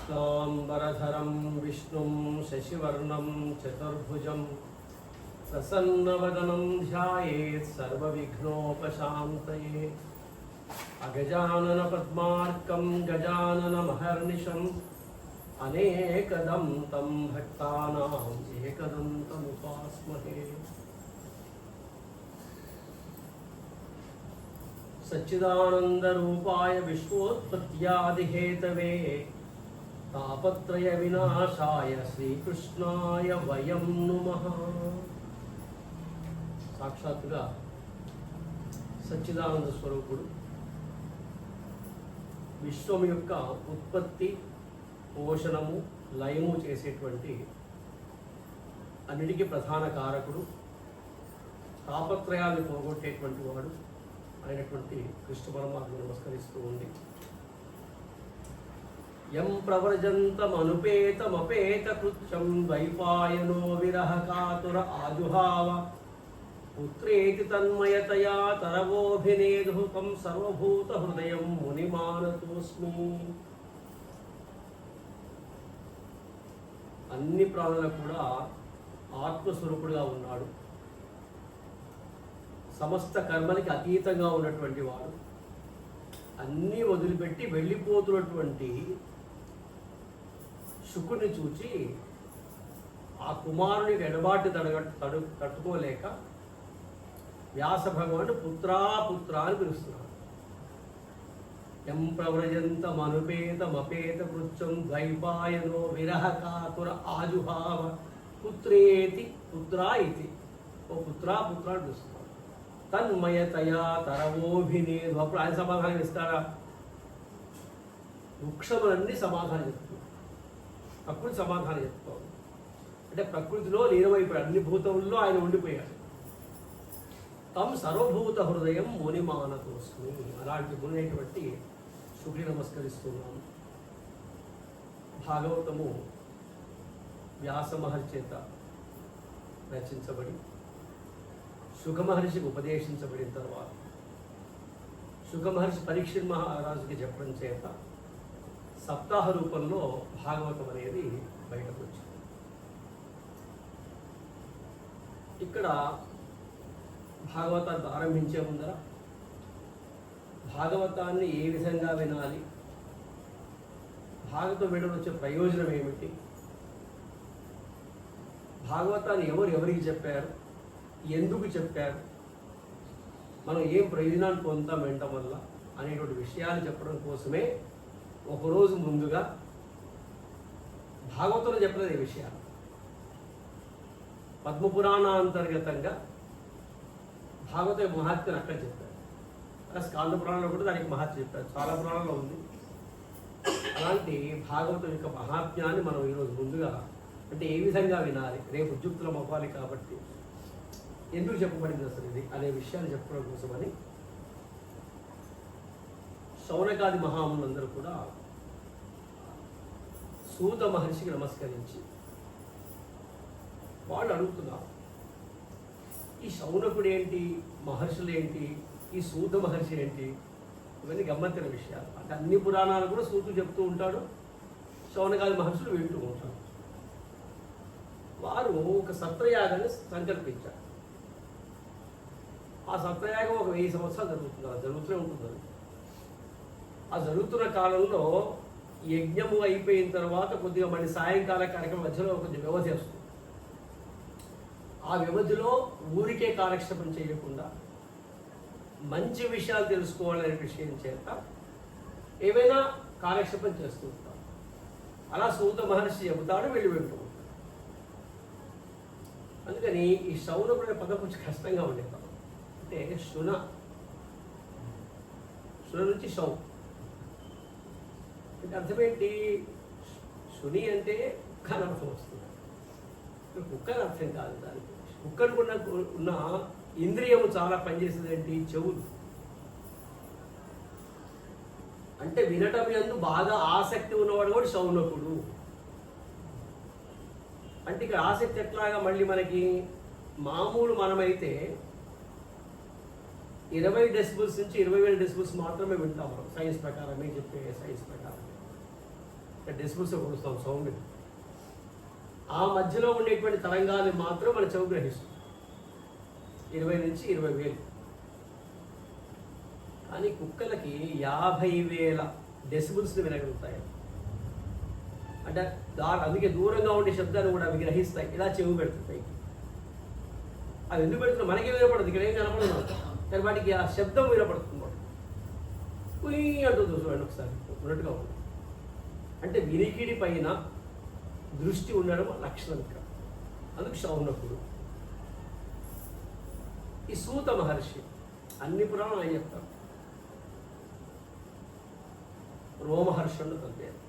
शुक्लांबरधरं विष्णुं शशिवर्णं चतुर्भुजं प्रसन्नवदनं ध्यायेत् सर्वविघ्नोपशान्तये। अगजाननपद्मार्कं गजाननमहर्निशम् अनेकदं तं भक्तानाम् एकदन्तमुपास्महे। सच्चिदानन्दरूपाय विश्वोत्पत्त्यादिहेतवे तापत्रय विनाशाय श्रीकृष्णाय वयं नुमः। साक्षात्गा सच्चिदानंद स्वरूपुడు విశ్వం యొక్క ఉత్పత్తి పోషణము లయము చేసేటువంటి అన్నిటికీ ప్రధాన కారకుడు, తాపత్రయాన్ని పోగొట్టేటువంటి వాడు అయినటువంటి కృష్ణ పరమాత్మను నమస్కరిస్తూ ఉంది. యం ప్రవ్రజంతమనుపేతమపేత కృత్యం ద్వైపాయనో విరహ కాతుర ఆజుహావ పుత్రేతి తన్మయతయా తరవోభినేదుకం సర్వభూత హృదయం మునిమానతోస్మి. అన్ని ప్రాణులకు కూడా ఆత్మస్వరూపుడుగా ఉన్నాడు. సమస్త కర్మలకి అతీతంగా ఉన్నటువంటి వాడు, అన్నీ వదిలిపెట్టి వెళ్ళిపోతున్నటువంటి శుకుని చూచి ఆ కుమారునికి ఎడబాటు తట్టుకోలేక వ్యాస భగవానుడు పుత్రా పుత్రా అని పిలుస్తున్నాడు. ఎం ప్రవ్రజంతమనుపేతమపేత కృత్యం ద్వైపాయనో విరహ కాతుర ఆజుహావ పుత్రేతి పుత్రా ఇది. ఓ పుత్రా పుత్రా అని పిలుస్తున్నాడు. తన్మయతయా తరవోభినేదు. అప్పుడు ఆయన సమాధానం ఇస్తారా? వృక్షములన్నీ సమాధానం చెప్తున్నాడు, ప్రకృతి సమాధానం చెప్తాడు. అంటే ప్రకృతిలో లీనమైపోయాడు, అన్ని భూతముల్లో ఆయన ఉండిపోయాడు. తం సర్వభూత హృదయం మునిమానతోస్మి. అలాంటి మునైనటువంటి శుకుని నమస్కరిస్తున్నాము. భాగవతము వ్యాస మహర్షి చేత రచించబడి శుక మహర్షికి ఉపదేశించబడిన తర్వాత శుక మహర్షి పరీక్షిత్ మహారాజుకి చెప్పడం చేత సప్తాహ రూపంలో భాగవతం అనేది బయటకు వచ్చింది. ఇక్కడ భాగవతాన్ని ఆరంభించే ముందర భాగవతాన్ని ఏ విధంగా వినాలి, భాగవతం వినడం వచ్చే ప్రయోజనం ఏమిటి, భాగవతాన్ని ఎవరికి చెప్పారు, ఎందుకు చెప్పారు, మనం ఏం ప్రయోజనాన్ని పొందుతాం వినటం వల్ల అనేటువంటి విషయాలు చెప్పడం కోసమే ఒకరోజు ముందుగా భాగవతంలో చెప్పలేదు ఈ విషయాలు. పద్మపురాణాంతర్గతంగా భాగవత మహాత్మ్యం అక్కడ చెప్పారు. అలా స్కాంద పురాణంలో కూడా దానికి మహాత్మ్యం చెప్పారు, చాలా పురాణంలో ఉంది. అలాంటి భాగవతం యొక్క మహాత్మ్యాన్ని మనం ఈరోజు ముందుగా, అంటే ఏ విధంగా వినాలి, రేపు ఉద్యుక్తులం అవ్వాలి కాబట్టి ఎందుకు చెప్పబడింది అసలు ఇది అనే విషయాన్ని చెప్పడం కోసమని శౌనకాది మహాములందరూ కూడా సూత మహర్షికి నమస్కరించి వాళ్ళు అడుగుతున్నారు, ఈ శౌనకుడు ఏంటి, మహర్షులు ఏంటి, ఈ సూత మహర్షి ఏంటి, ఇవన్నీ గమ్మత్తైన విషయాలు. అంటే అన్ని పురాణాలు కూడా సూతుడు చెప్తూ ఉంటాడు, శౌనకాది మహర్షులు వింటూ ఉంటారు. వారు ఒక సత్రయాగాన్ని సంకల్పించారు. ఆ సత్రయాగం ఒక 1000 సంవత్సరాలు జరుగుతూనే ఉంటుంది. ఆ జరుగుతున్న కాలంలో యజ్ఞము అయిపోయిన తర్వాత కొద్దిగా మళ్ళీ సాయంకాల కార్యక్రమం మధ్యలో కొంచెం వ్యవధి వస్తుంది. ఆ వ్యవధిలో ఊరికే కాలక్షేపం చేయకుండా మంచి విషయాలు తెలుసుకోవాలనే విషయం చేత ఏవైనా కాలక్షేపం చేస్తూ ఉంటారు. అలా సూత మహర్షి చెబుతాడు, వెళ్ళి వింటూ ఉంటాడు. అందుకని ఈ శౌనకుడు అనే పదం కొంచెం కష్టంగా ఉండేది. అంటే శున నుంచి శౌ అంటే అర్థమేంటి? శుని అంటే కుక్క అని అర్థం వస్తుంది. కుక్క అని అర్థం కాదు. దానికి కుక్కను ఉన్న ఇంద్రియము చాలా పనిచేసేది ఏంటి? చెవులు. అంటే వినటం యందు బాగా ఆసక్తి ఉన్నవాడు కూడా శౌనకుడు. అంటే ఇక్కడ ఆసక్తి ఎట్లాగా? మళ్ళీ మనకి మామూలు మనమైతే 20 డెసిబుల్స్ నుంచి 20,000 డెసిబుల్స్ మాత్రమే వింటాం మనం సైన్స్ ప్రకారమే చెప్పే సైన్స్ ప్రకారం డెసిబుల్స్ కొలుస్తాం సౌండ్. ఆ మధ్యలో ఉండేటువంటి తరంగాలు మాత్రం మన చెవు గ్రహిస్తుంది 20 నుంచి 20,000. కానీ కుక్కలకి 50,000 డెసిబుల్స్ని వినగలుగుతాయి. అంటే అందుకే దూరంగా ఉండే శబ్దాన్ని కూడా అవి గ్రహిస్తాయి, ఇలా చెవు పెడుతుంటాయి. అది ఎందుకు పెడుతున్నా మనకే వినపడదు, ఇక్కడ ఏం కనపడదు, కానీ వాటికి ఆ శబ్దం వినపడుతుంది. కుయ్యి అంటుంది చూడండి ఒకసారి ఉన్నట్టుగా ఉంది. అంటే వినికిడి పైన దృష్టి ఉండడం లక్షణం ఇక్కడ, అందుకు శౌనకుడు. ఈ సూత మహర్షి అన్ని పురాణాలు ఆయన చెప్తారు. రోమహర్షుడు తన పేరు.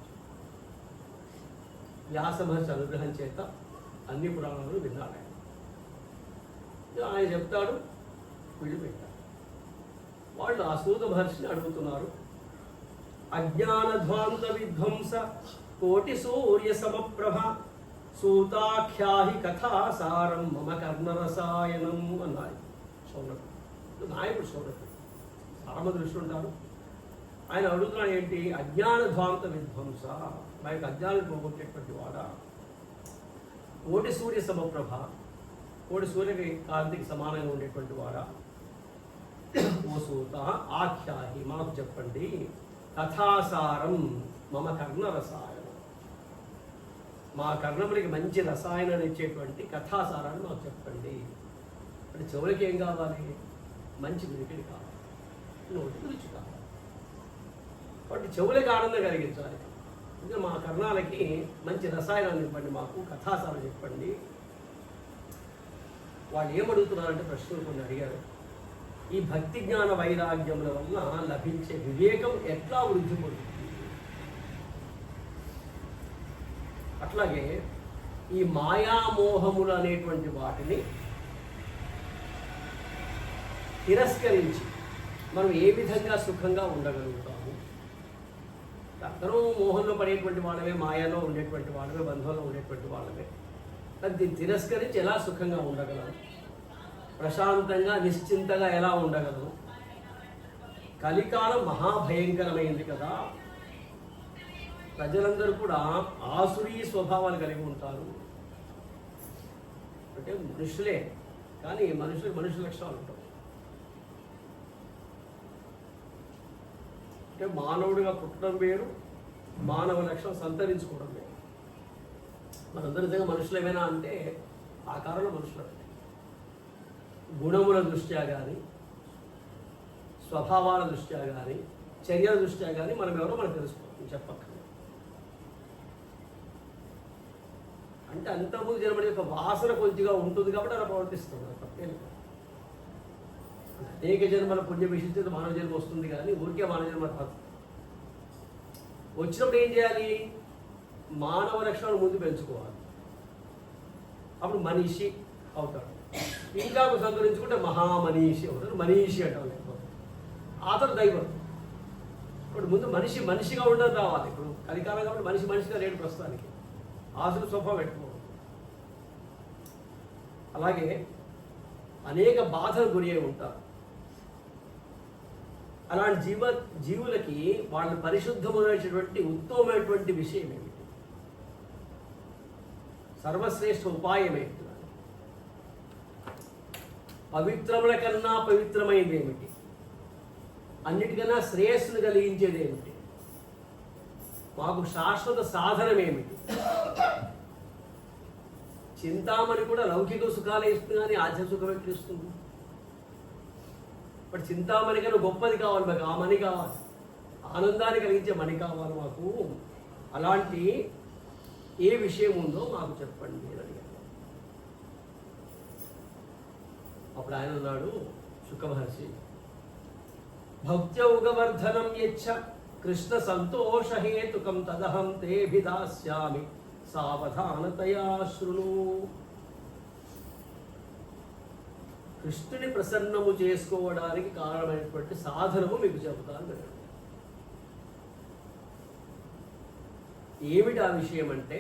వ్యాస మహర్షి అనుగ్రహం చేత అన్ని పురాణాలు విన్నాడు ఆయన చెప్తాడు, వీళ్ళు పెట్టారు. వాళ్ళు ఆ సూత మహర్షిని అడుగుతున్నారు. అజ్ఞానధ్వాంత విధ్వంస కోటి సూర్య సమప్రభ సూతాఖ్యాహి కథాసారం మమ కర్ణరసాయనం అన్నారు శౌనకుడు. నాయకుడు శౌనకుడు సారమ దృష్టి ఉంటారు. ఆయన అడుగుతున్నాడు ఏంటి? అజ్ఞానధ్వాంత విధ్వంస, మా యొక్క అజ్ఞానం పోగొట్టేటువంటి వాడా, కోటి సూర్య సమప్రభ, కోటి సూర్యకి కాంతికి సమానంగా ఉండేటువంటి వాడా, ఓ సూత ఆఖ్యాహి మాకు చెప్పండి, కథాసారం మమ కర్ణ రసాయనం, మా కర్ణములకి మంచి రసాయనాన్ని ఇచ్చేటువంటి కథాసారాన్ని మాకు చెప్పండి. అంటే చెవులకి ఏం కావాలి? మంచి వినికిడి కావాలి, నోటికి రుచి కావాలి. కాబట్టి చెవులకి ఆనందం కలిగించాలి. ఇంకా మా కర్ణాలకి మంచి రసాయనాన్ని ఇవ్వండి, మాకు కథాసారం చెప్పండి. వాళ్ళు ఏమడుగుతున్నారంటే ప్రశ్నలు కొన్ని అడిగారు. ఈ భక్తి జ్ఞాన వైరాగ్యముల వల్ల లభించే వివేకం ఎట్లా వృద్ధి పొందుతుంది, అట్లాగే ఈ మాయామోహములు అనేటువంటి వాటిని తిరస్కరించి మనం ఏ విధంగా సుఖంగా ఉండగలుగుతాము. అందరూ మోహంలో పడేటువంటి వాళ్ళమే, మాయాలో ఉండేటువంటి వాళ్ళమే, బంధంలో ఉండేటువంటి వాళ్ళమే. దీన్ని తిరస్కరించి ఎలా సుఖంగా ఉండగలం, ప్రశాంతంగా నిశ్చింతగా ఎలా ఉండగలము. కలికాలం మహాభయంకరమైంది కదా, ప్రజలందరూ కూడా ఆసురీ స్వభావాలు కలిగి ఉంటారు. అంటే మనుషులే, కానీ మనుషుల లక్షణాలు ఉంటాయి. అంటే మానవుడిగా పుట్టడం వేరు, మానవ లక్షణం సంతరించుకోవడం వేరు. మనందరూ నిజంగా మనుషులు ఏమైనా అంటే ఆకారంలో మనుషులు, గుణముల దృష్ట్యా కానీ, స్వభావాల దృష్ట్యా కానీ, చర్యల దృష్ట్యా కానీ మనం ఎవరో మనకు తెలుసుకోవాలి, చెప్పక్కర్లేదు. అంటే అంతకుముందు జన్మడి యొక్క వాసన కొద్దిగా ఉంటుంది కాబట్టి అలా ప్రవర్తిస్తుంది, తప్పేం లేదు. అనేక జన్మల పుణ్య విశిష్టత మానవ జన్మ వస్తుంది, కానీ ఊరికే మానవ జన్మ రాదు. వచ్చినప్పుడు ఏం చేయాలి? మానవ లక్షణాలు ముందు పెంచుకోవాలి, అప్పుడు మనిషి అవుతాడు. ఇంకా సంతరించుకుంటే మహామనీషి అవుతాడు, మనీషి అంటాం. లేకపోతే అతడు దైవం. ఇప్పుడు ముందు మనిషిగా ఉండడం రావాలి. ఇప్పుడు కలికాలం కాబట్టి మనిషిగా లేడు ప్రస్తుతానికి, ఆసురు స్వభావం పెట్టుకోవాలి. అలాగే అనేక బాధలు గురి అయి ఉంటారు. అలాంటి జీవులకి వాళ్ళని పరిశుద్ధమైనటువంటి ఉత్తమమైనటువంటి విషయం ఏమిటి, సర్వశ్రేష్ఠ ఉపాయం ఏమిటి, పవిత్రముల కన్నా పవిత్రమైనది ఏమిటి, అన్నిటికన్నా శ్రేయస్సును కలిగించేది ఏమిటి, మాకు శాశ్వత సాధనం ఏమిటి. చింతామణి కూడా లౌకిక సుఖాలే ఇస్తుంది, కానీ ఆధ్య సుఖం ఎక్కిస్తుంది. బట్ చింతామణి కన్నా గొప్పది కావాలి మాకు, ఆ మణి కావాలి, ఆనందాన్ని కలిగించే మణి కావాలి మాకు. అలాంటి ఏ విషయం ఉందో మాకు చెప్పండి అని అడిగారు. అప్పుడు ఆయన అన్నాడు, శుక మహర్షి, భక్త్యౌగవర్ధనం యచ్చ కృష్ణ సంతోషహేతుకం తదహం తేభిదాస్యామి సావధానతయా శృణు. కృష్ణుని ప్రసన్నము చేసుకోవడానికి కారణమైనటువంటి సాధనము మీకు చెబుతాను. ఏమిటి ఆ విషయం అంటే,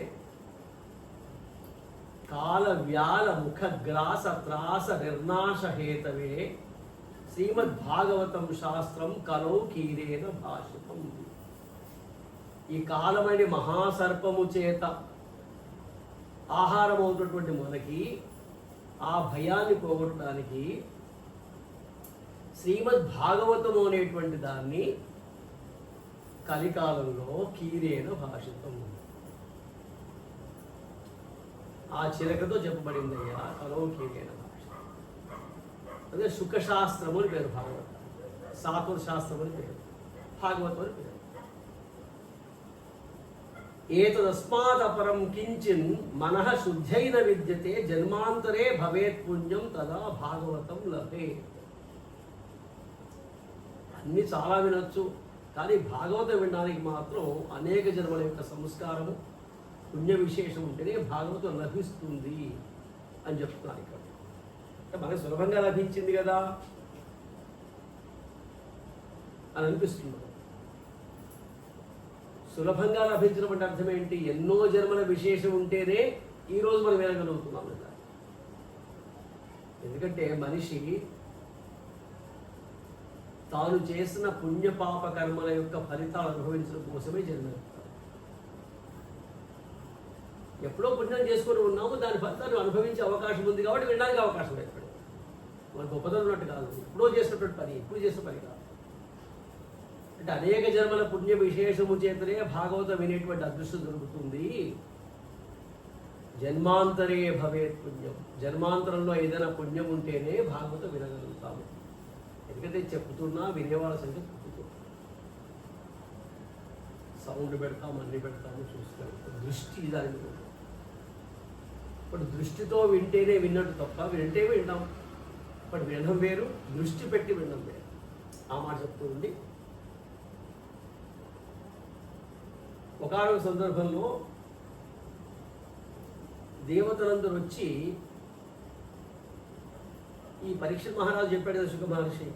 కాల వ్యాల ముఖ గ్రాస త్రాస నిర్నాశ హేతవే శ్రీమద్భాగవతం శాస్త్రం కలో కీరేన భాషితం. ఈ కాలమని మహాసర్పము చేత ఆహారం అవుతున్నటువంటి మనకి ఆ భయాన్ని పోగొట్టడానికి శ్రీమద్భాగవతము అనేటువంటి దాన్ని కలికాలంలో కీరేన భాషితం, ఆ చిలకతో చెప్పబడింది అయ్యా. కలో కీరేన భాష అదే శుకశాస్త్రము అని పేరు, భాగవతం సాత్వత శాస్త్రం అని పేరు, భాగవతం అని పేరు. ఏతదస్మాదపరం కించిన్ మనః శుద్ధైన విద్యతే జన్మాంతరే భవేత్ పుణ్యం తదా భాగవతం లభే. అన్ని చాలా వినొచ్చు, కానీ భాగవతం వినడానికి మాత్రం అనేక జన్మల యొక్క సంస్కారము పుణ్య విశేషం ఉంటేనే భాగవతం లభిస్తుంది అని చెప్తున్నారు ఇక్కడ. అంటే మనకు సులభంగా లభించింది కదా అని అనిపిస్తుంది. సులభంగా లభించడం అంటే అర్థం ఏంటి? ఎన్నో జన్మల విశేషం ఉంటేనే ఈరోజు మనం వినగలుగుతున్నాం కదా. ఎందుకంటే మనిషి తాను చేసిన పుణ్యపాప కర్మల యొక్క ఫలితాలు అనుభవించడం కోసమే జన్మెత్తాడు. ఎప్పుడో పుణ్యం చేసుకొని ఉన్నాము, దాని ఫలితాన్ని అనుభవించే అవకాశం ఉంది కాబట్టి వినడానికి అవకాశం ఏర్పడింది. మనకు గొప్పతనం ఉన్నట్టు కాదు, ఎప్పుడో చేసినటువంటి పని ఇప్పుడు చేసిన పని కాదు. అంటే అనేక జన్మల పుణ్య విశేషము చేతనే భాగవతం వినేటువంటి అదృష్టం దొరుకుతుంది. జన్మాంతరే భవేత్ పుణ్యం, జన్మాంతరంలో ఏదైనా పుణ్యం ఉంటేనే భాగవతం వినగలుగుతాము. ఎందుకంటే చెప్తున్నా వినేవాళ్ళ సంఖ్య తగ్గుతుంది. సౌండ్ పెడతాము, అన్ని పెడతాము, చూస్తాము. దృష్టి దాని మీద. ఇప్పుడు దృష్టితో వింటేనే విన్నట్టు తప్ప వింటే వింటాం. ఇప్పుడు వినడం వేరు, దృష్టి పెట్టి వినడం వేరు. ఆ మాట చెప్తూ ఉండి ఒకానొక సందర్భంలో దేవతలందరూ వచ్చి ఈ పరీక్షిత్ మహారాజు చెప్పాడు కదా శుక మహర్షి,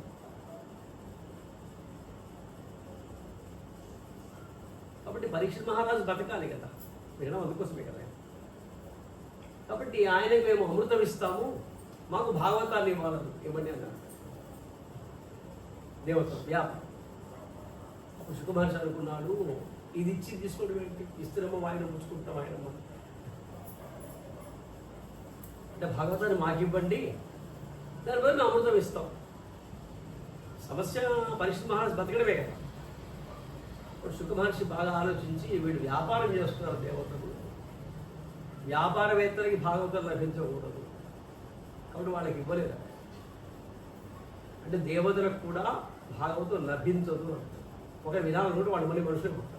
కాబట్టి పరీక్షిత్ మహారాజు బతకాలి కదా, వినడం అందుకోసమే కదా. కాబట్టి ఆయనకి మేము అమృతం ఇస్తాము, మాకు భాగవతాన్ని ఇవ్వాలని ఇవ్వండి అన్నాడు దేవత. అప్పుడు శుక మహర్షి అనుకున్నాడు, ఇది ఇచ్చి తీసుకోవడం ఏంటి, ఇస్తున్నామో వాయిన పుచ్చుకుంటాం ఆయన అంటే భాగవతాన్ని మాకు ఇవ్వండి, దాని బదులు అమృతం ఇస్తాం. సమస్య పరీక్షిత్ మహారాజు బతకడమే కదా. ఇప్పుడు శుక మహర్షి బాగా ఆలోచించి వీడు వ్యాపారం చేస్తున్నారు దేవతలు, వ్యాపారవేత్తలకి భాగవతం లభించకూడదు కాబట్టి వాళ్ళకి ఇవ్వలేదు. అంటే దేవతలకు కూడా భాగవతం లభించదు. ఒక విధానం కూడా వాళ్ళు మళ్ళీ మనుషులు పుట్టారు.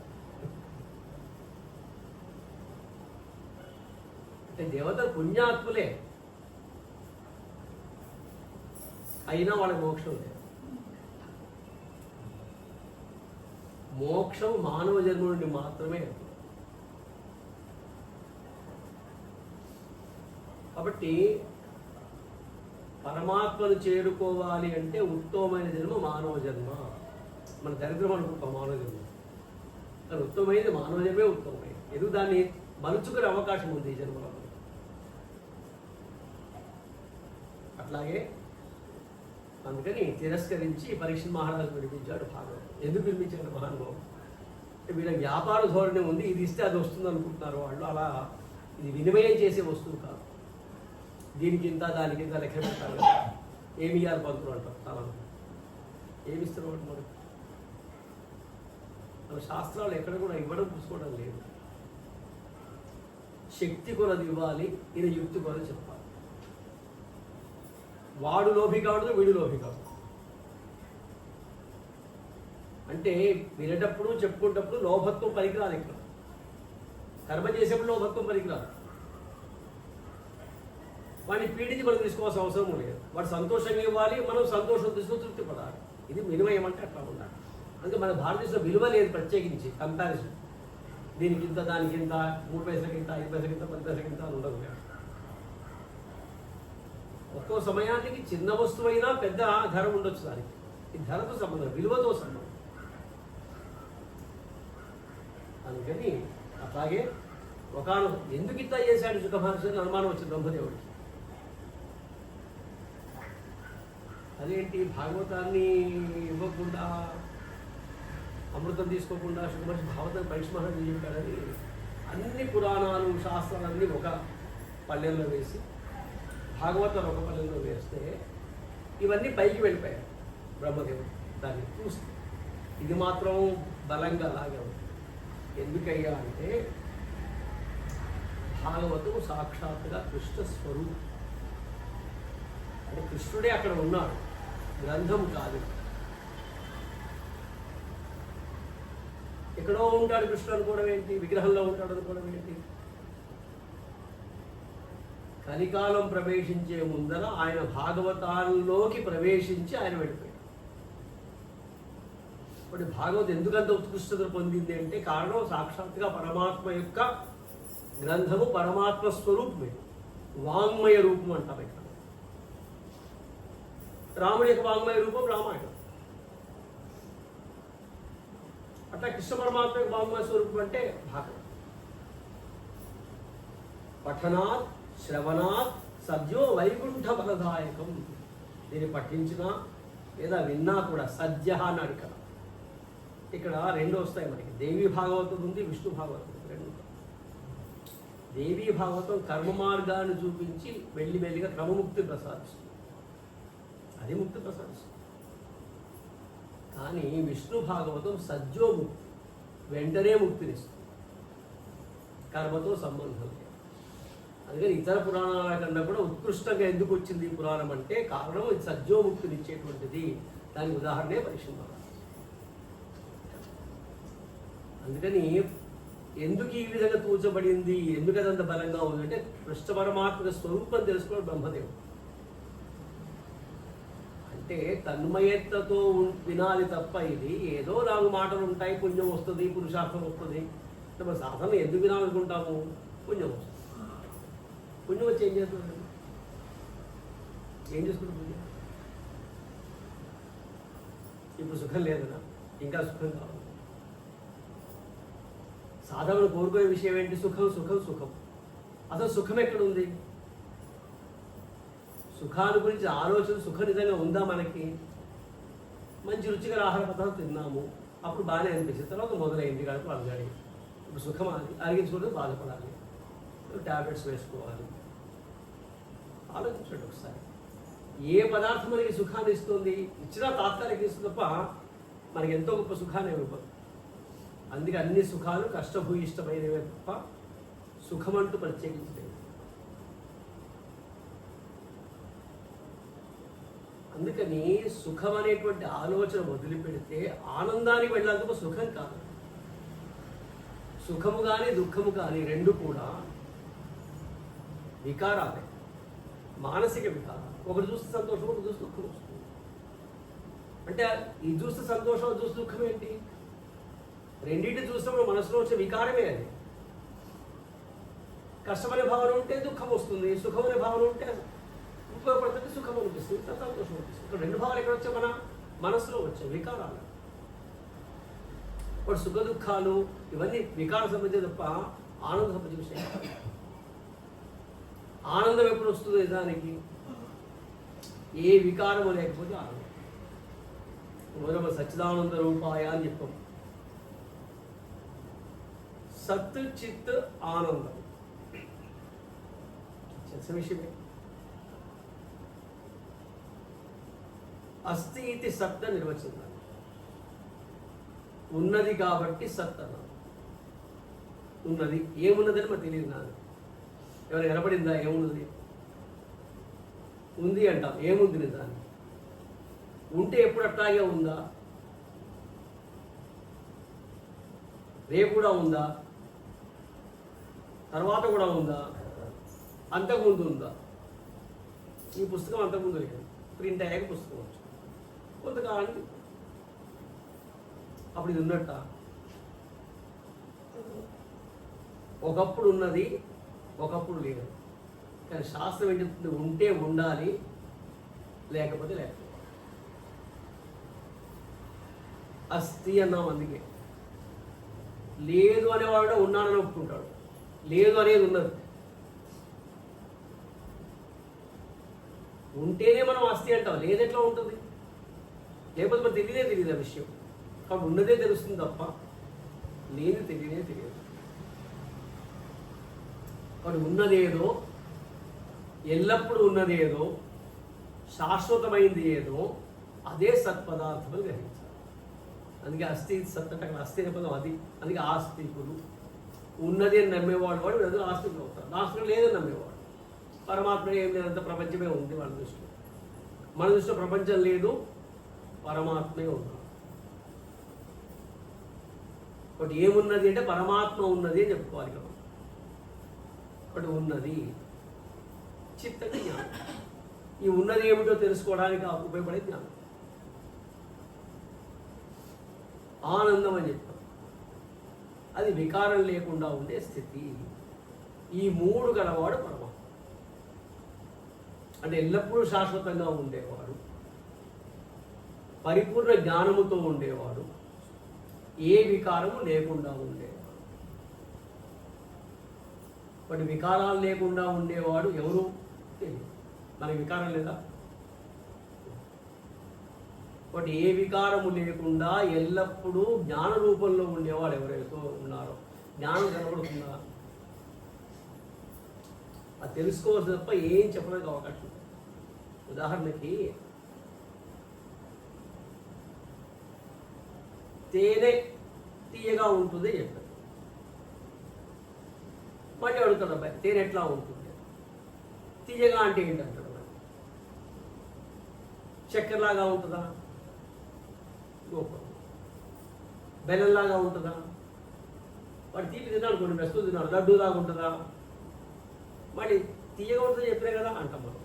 అంటే దేవతలు పుణ్యాత్ములే, అయినా వాళ్ళకి మోక్షం లేదు. మోక్షం మానవ జన్మ నుండి మాత్రమే. కాబట్టి పరమాత్మను చేరుకోవాలి అంటే ఉత్తమమైన జన్మ మానవ జన్మ. మన దరిద్రం అనుకుంటాం మానవ జన్మ, కానీ ఉత్తమమైనది మానవ జన్మే ఉత్తమమైనది. ఎందుకు దాన్ని మలుచుకునే అవకాశం ఉంది ఈ జన్మలో. అట్లాగే అందుకని తిరస్కరించి పరీక్షిత్ మహారాజు వినిపించాడు భాగవతం. ఎందుకు వినిపించాడు మహానుభావం అంటే వీళ్ళ వ్యాపార ధోరణి ఉంది, ఇది ఇస్తే అది వస్తుంది అనుకుంటున్నారు వాళ్ళు. అలా ఇది వినిమయం చేసే వస్తువు కాదు. దీనికి ఇంత దానికి ఇంత లెక్క పెట్టాలి. ఏమి ఇవ్వాలి పంతులు అంటారు చాలా. ఏమి ఇస్తారు మనకు? మన శాస్త్రాలు ఎక్కడ కూడా ఇవ్వడం చూసుకోవడం లేదు. శక్తి కొలది ఇవ్వాలి, ఇది యుక్తి కొలది చెప్పాలి. వాడు లోభి కావడం, వీడు లోభి కావడం. అంటే వినేటప్పుడు చెప్పుకునేటప్పుడు లోభత్వం పనికిరాదు. ఇక్కడ కర్మ చేసేప్పుడు లోభత్వం పనికిరాదు. వాడిని పీడించి మనం తీసుకోవాల్సిన అవసరం లేదు. వాడు సంతోషంగా ఇవ్వాలి, మనం సంతోషం తీసుకొని తృప్తి పడాలి. ఇది వినిమయం అంటే అట్లా ఉండాలి. అందుకే మన భారతదేశంలో విలువ లేదు ప్రత్యేకించి కంపారిజన్. దీనికి ఇంత, దానికి ఇంత, 3 పైసలకి ఇంత, 5 పైసలకి ఇంత, 10 పైసలకి ఇంత అని ఉండదు. ఒక్కో సమయానికి చిన్న వస్తువైనా పెద్ద ధర ఉండొచ్చు. దానికి ఈ ధరతో సంబంధం, విలువతో సంబంధం. అందుకని అట్లాగే ఒకను ఎందుకు ఇంత చేశాడు శుక మహర్షి అనుమానం వచ్చింది బ్రహ్మదేవుడికి. అదేంటి భాగవతాన్ని ఇవ్వకుండా, అమృతం తీసుకోకుండా శుభమర్షి భాగవతం పరీక్షమని చెప్పాడని అన్ని పురాణాలు శాస్త్రాలన్నీ ఒక పల్లెల్లో వేసి భాగవతం ఒక పల్లెల్లో వేస్తే ఇవన్నీ పైకి వెళ్ళిపోయాయి. బ్రహ్మదేవుడు దాన్ని చూస్తే ఇది మాత్రం బలంగా అలాగే ఉంది. ఎందుకయ్యా అంటే భాగవతం సాక్షాత్తుగా కృష్ణ స్వరూపం. అంటే కృష్ణుడే అక్కడ ఉన్నాడు, గ్రంథం కాదు. ఎక్కడో ఉంటాడు కృష్ణుడు అనుకోవడం ఏంటి, విగ్రహంలో ఉంటాడు అనుకోవడం ఏంటి? కలికాలం ప్రవేశించే ముందర ఆయన భాగవతాల్లోకి ప్రవేశించి ఆయన వెళ్ళిపోయాడు. ఇప్పుడు భాగవతం ఎందుకంత ఉత్కృష్టత పొందింది అంటే కారణం సాక్షాత్తుగా పరమాత్మ యొక్క గ్రంథము, పరమాత్మ స్వరూపమే, వాంగ్మయ రూపం అంటాం ఇక్కడ. రాముడి యొక్క వాంగ్మయ రూపం రామాయణం. అట్లా కృష్ణ పరమాత్మ యొక్క వాంగ్మయ స్వరూపం అంటే భాగవతం. పఠనాత్ శ్రవణాత్ సద్యో వైకుంఠ ఫలదాయకం. దీన్ని పఠించినా లేదా విన్నా కూడా సద్య అన్నాడు ఇక్కడ. ఇక్కడ రెండు వస్తాయి మనకి. దేవీ భాగవతం ఉంది, విష్ణు భాగవతం రెండు. దేవీ భాగవతం కర్మ మార్గాన్ని చూపించి మెల్లిమెల్లిగా క్రమముక్తి ప్రసాదిస్తుంది, అది ముక్తి ప్రసాదిస్తుంది. కానీ విష్ణు భాగవతం సజ్జోముక్తి, వెంటనే ముక్తినిస్తుంది, కర్మతో సంబంధం లేదు. అందుకని ఇతర పురాణాల కన్నా కూడా ఉత్కృష్టంగా ఎందుకు వచ్చింది ఈ పురాణం అంటే కారణం ఇది సజ్జోముక్తినిచ్చేటువంటిది. దానికి ఉదాహరణే పరిశుద్ధ. అందుకని ఎందుకు ఈ విధంగా తూచబడింది, ఎందుకు అదంత బలంగా ఉంది అంటే కృష్ణ పరమాత్మ స్వరూపం తెలుసుకోవడం బ్రహ్మదేవుడు. అంటే తన్మయత్వతో వినాలి తప్ప ఇది ఏదో 4 మాటలు ఉంటాయి, పుణ్యం వస్తుంది, పురుషార్థం వస్తుంది. మన సాధన ఎందుకు వినాలనుకుంటాము? పుణ్యం వస్తుంది. పుణ్యం వచ్చి ఏం చేస్తుంది? ఏం చేసుకుంటుంది పుణ్యం? ఇప్పుడు సుఖం లేదనా, ఇంకా సుఖం కావాలి. సాధనలు కోరుకునే విషయం ఏంటి? సుఖం సుఖం సుఖం. అసలు సుఖం ఎక్కడుంది? సుఖాన్ని గురించి ఆలోచన, సుఖం నిజంగా ఉందా మనకి? మంచి రుచికర ఆహార పదార్థాలు తిన్నాము, అప్పుడు బాగానే అనిపించింది, తర్వాత మొదలైంది కాబట్టి అలగాడి. ఇప్పుడు సుఖం అరిగించుకుంటే బాధపడాలి, ట్యాబ్లెట్స్ వేసుకోవాలి. ఆలోచించండి ఒకసారి. ఏ పదార్థం మనకి సుఖాన్ని ఇస్తుంది? ఇచ్చినా తాత్కాలిక ఇస్తుంది తప్ప మనకి ఎంతో గొప్ప సుఖాన్ని ఇవ్వదు. అందుకే అన్ని సుఖాలు కష్టభూయిష్టమైనవే తప్ప సుఖమంటూ ప్రత్యేకించలేదు. అందుకని సుఖం అనేటువంటి ఆలోచన వదిలిపెడితే ఆనందానికి వెళ్ళాలందుకు సుఖం కాదు. సుఖము కానీ దుఃఖము కానీ రెండు కూడా వికారాలే, మానసిక వికారాలు. ఒకటి చూస్తే సంతోషం, ఒకటి చూస్తే దుఃఖం వస్తుంది. అంటే ఇది చూస్తే సంతోషం, అది చూస్తే దుఃఖం ఏంటి? రెండింటి చూసినప్పుడు మనసులో వచ్చే వికారమే అది. కష్టమనే భావన ఉంటే దుఃఖం వస్తుంది, సుఖమనే భావన ఉంటే ఉపయోగపడుతుంటే సుఖం అనిపిస్తుంది, సంతోషం అనిపిస్తుంది. ఇక్కడ రెండు భావాలు ఎక్కడ వచ్చాయి? మన మనసులో వచ్చాయి వికారాలు. ఇప్పుడు సుఖ దుఃఖాలు ఇవన్నీ వికార సంబంధించి తప్ప ఆనంద సంబంధించిన విషయం. ఆనందం ఎప్పుడు వస్తుంది నిజానికి? ఏ వికారము లేకపోతే ఆనందం. మొదట సచ్చిదానంద రూపాయ అని చెప్పాం. సత్ చిత్ ఆనందం తెలిసిన విషయమే. అస్తి ఇది సత్ నిర్వచనం. ఉన్నది కాబట్టి సత్ అన్నాను. ఉన్నది ఏమున్నదని మరి తెలియదు. నాకు ఎవరు ఎనపడిందా? ఏమున్నది? ఉంది అంటాం. ఏముంది నిజాన్ని? ఉంటే ఎప్పుడు అట్లాగే ఉందా? రేపు కూడా ఉందా? తర్వాత కూడా ఉందా? అంతకుముందు ఉందా? ఈ పుస్తకం అంతకుముందు లేదు, ప్రింట్ అయ్యాక పుస్తకం వచ్చు కొంతకాలానికి. అప్పుడు ఇది ఉన్నట్ట? ఒకప్పుడు ఉన్నది, ఒకప్పుడు లేదు. కానీ శాస్త్రం ఏం చెప్తుంది? ఉంటే ఉండాలి, లేకపోతే లేకపోతే. అస్థి అన్నాం. అందుకే లేదు అనేవాడు ఉన్నానని ఒప్పుకుంటాడు, లేదు అనేది ఉన్నది. ఉంటేనే మనం అస్థి అంటాం, లేదెట్లా ఉంటుంది? లేకపోతే మనం తెలియదు ఆ విషయం. కాబట్టి ఉన్నదే తెలుస్తుంది తప్ప లేని తెలియదు. కాబట్టి ఉన్నదేదో, ఎల్లప్పుడూ ఉన్నదేదో, శాశ్వతమైంది ఏదో అదే సత్పదార్థం అని గ్రహించాలి. అందుకే అస్థి సత్ అంటే అక్కడ అస్థి అనే పదం అది. అందుకే ఆస్తికులు. ఉన్నది అని నమ్మేవాడు వాడు వీళ్ళందరూ ఆస్తికులు అవుతారు. నాస్తికులు లేదని నమ్మేవాడు. పరమాత్మ ఏం లేదంత ప్రపంచమే ఉంది వాళ్ళ దృష్టిలో. మన దృష్టిలో ప్రపంచం లేదు, పరమాత్మే ఉన్నాడు. ఒకటి ఏమున్నది అంటే పరమాత్మ ఉన్నది అని చెప్పుకోవాలి కదా. ఒకటి ఉన్నది చిత్త జ్ఞానం. ఈ ఉన్నది ఏమిటో తెలుసుకోవడానికి ఉపయోగపడే జ్ఞానం. ఆనందం అని చెప్తాం. అది వికారం లేకుండా ఉండే స్థితి. ఈ మూడు గలవాడు పరమాత్మ. అంటే ఎల్లప్పుడూ శాశ్వతంగా ఉండేవాడు, పరిపూర్ణ జ్ఞానముతో ఉండేవాడు, ఏ వికారము లేకుండా ఉండేవాడు. వాటి వికారాలు లేకుండా ఉండేవాడు ఎవరు తెలియదు. మనకి వికారం లేదా? వాటి ఏ వికారము లేకుండా ఎల్లప్పుడూ జ్ఞాన రూపంలో ఉండేవాడు ఎవరైతే ఉన్నారో. జ్ఞానం కనబడుతుందా? అది తెలుసుకోవచ్చు తప్ప ఏం చెప్పడానికి అవకాశం లేదు. ఉదాహరణకి తేనె తీయగా ఉంటుంది చెప్పారు. మళ్ళీ అడుగుతాడు అబ్బాయి, తేనె ఎట్లా ఉంటుంది? తీయగా అంటే ఏంటంటాడు. చక్కెరలాగా ఉంటుందా? బెల్లంలాగా ఉంటుందా? వాడు తీపి తిన్నాడు, కొన్ని వస్తువులు తిన్నాడు, లడ్డూలాగా ఉంటుందా? మళ్ళీ తీయగా ఉంటుందని చెప్పినా కదా అంటాం మనం.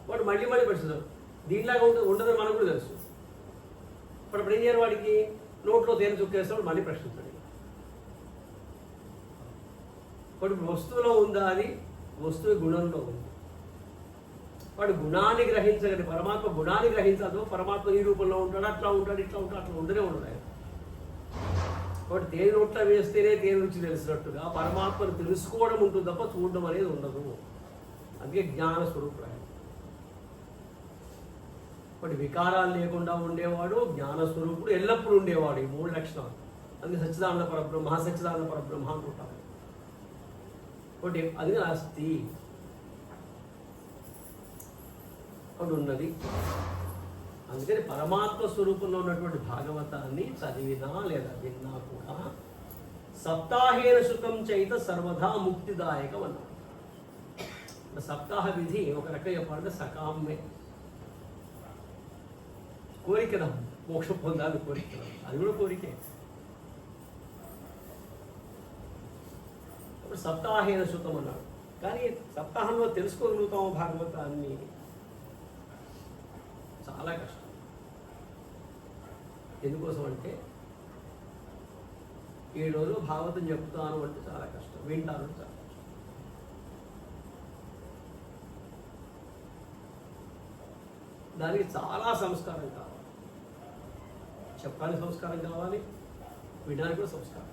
వాడు మళ్ళీ పెడుతున్నాడు, దీనిలాగా ఉండదని మనకు కూడా తెలుసు. ఇప్పుడు ఏం చేయాలి? వాడికి నోట్లో తేనె చుక్కేస్తాడు, మళ్ళీ ప్రశ్నిస్తాడు. వాడు వస్తువులో ఉందా? అది వస్తువు గుణంలో ఉంది. వాడు గుణాన్ని గ్రహించగలి. పరమాత్మ గుణాన్ని గ్రహించదు. పరమాత్మ ఈ రూపంలో ఉంటాడు, అట్లా ఉంటాడు, ఇట్లా ఉంటాడు, అట్లా ఉండనే ఉండదు. వాడు తేనె నోట్లో వేస్తేనే తేనె రుచి తెలిసినట్టుగా పరమాత్మను తెలుసుకోవడం ఉంటుంది తప్ప చూడడం అనేది ఉండదు. అందుకే జ్ఞాన స్వరూపుడు. వాటి వికారాలు లేకుండా ఉండేవాడు, జ్ఞానస్వరూపుడు, ఎల్లప్పుడూ ఉండేవాడు. ఈ మూడు లక్షణాలు. అందుకే సచ్చిదానంద పరబ్రహ్మ, మహాసచ్చిదానంద పరబ్రహ్మ అంటుంటారు. ఒకటి అది అస్థి, ఒకటి ఉన్నది. అందుకని పరమాత్మ స్వరూపంలో ఉన్నటువంటి భాగవతాన్ని చదివినా లేదా విన్నా కూడా సప్తాహేన శృతం చైత సర్వదా ముక్తిదాయకం అన్నాడు. సప్తాహ విధి ఒక రకంగా చెప్పాలంటే సకామ్మే, కోరికదా మోక్షం పొందాలి కోరిక, అది కూడా కోరికే. ఇప్పుడు సప్తాహేన శృతం అన్నాడు. కానీ సప్తాహంలో తెలుసుకోగలుగుతాము భాగవతాన్ని చాలా కష్టం. ఎందుకోసం అంటే 7 రోజులు భాగవతం చెప్తాను అంటే చాలా కష్టం, వింటాను చాలా కష్టం. దానికి చాలా సంస్కారం కావాలి. చెప్పడానికి సంస్కారం కావాలి, వినడానికి కూడా సంస్కారం.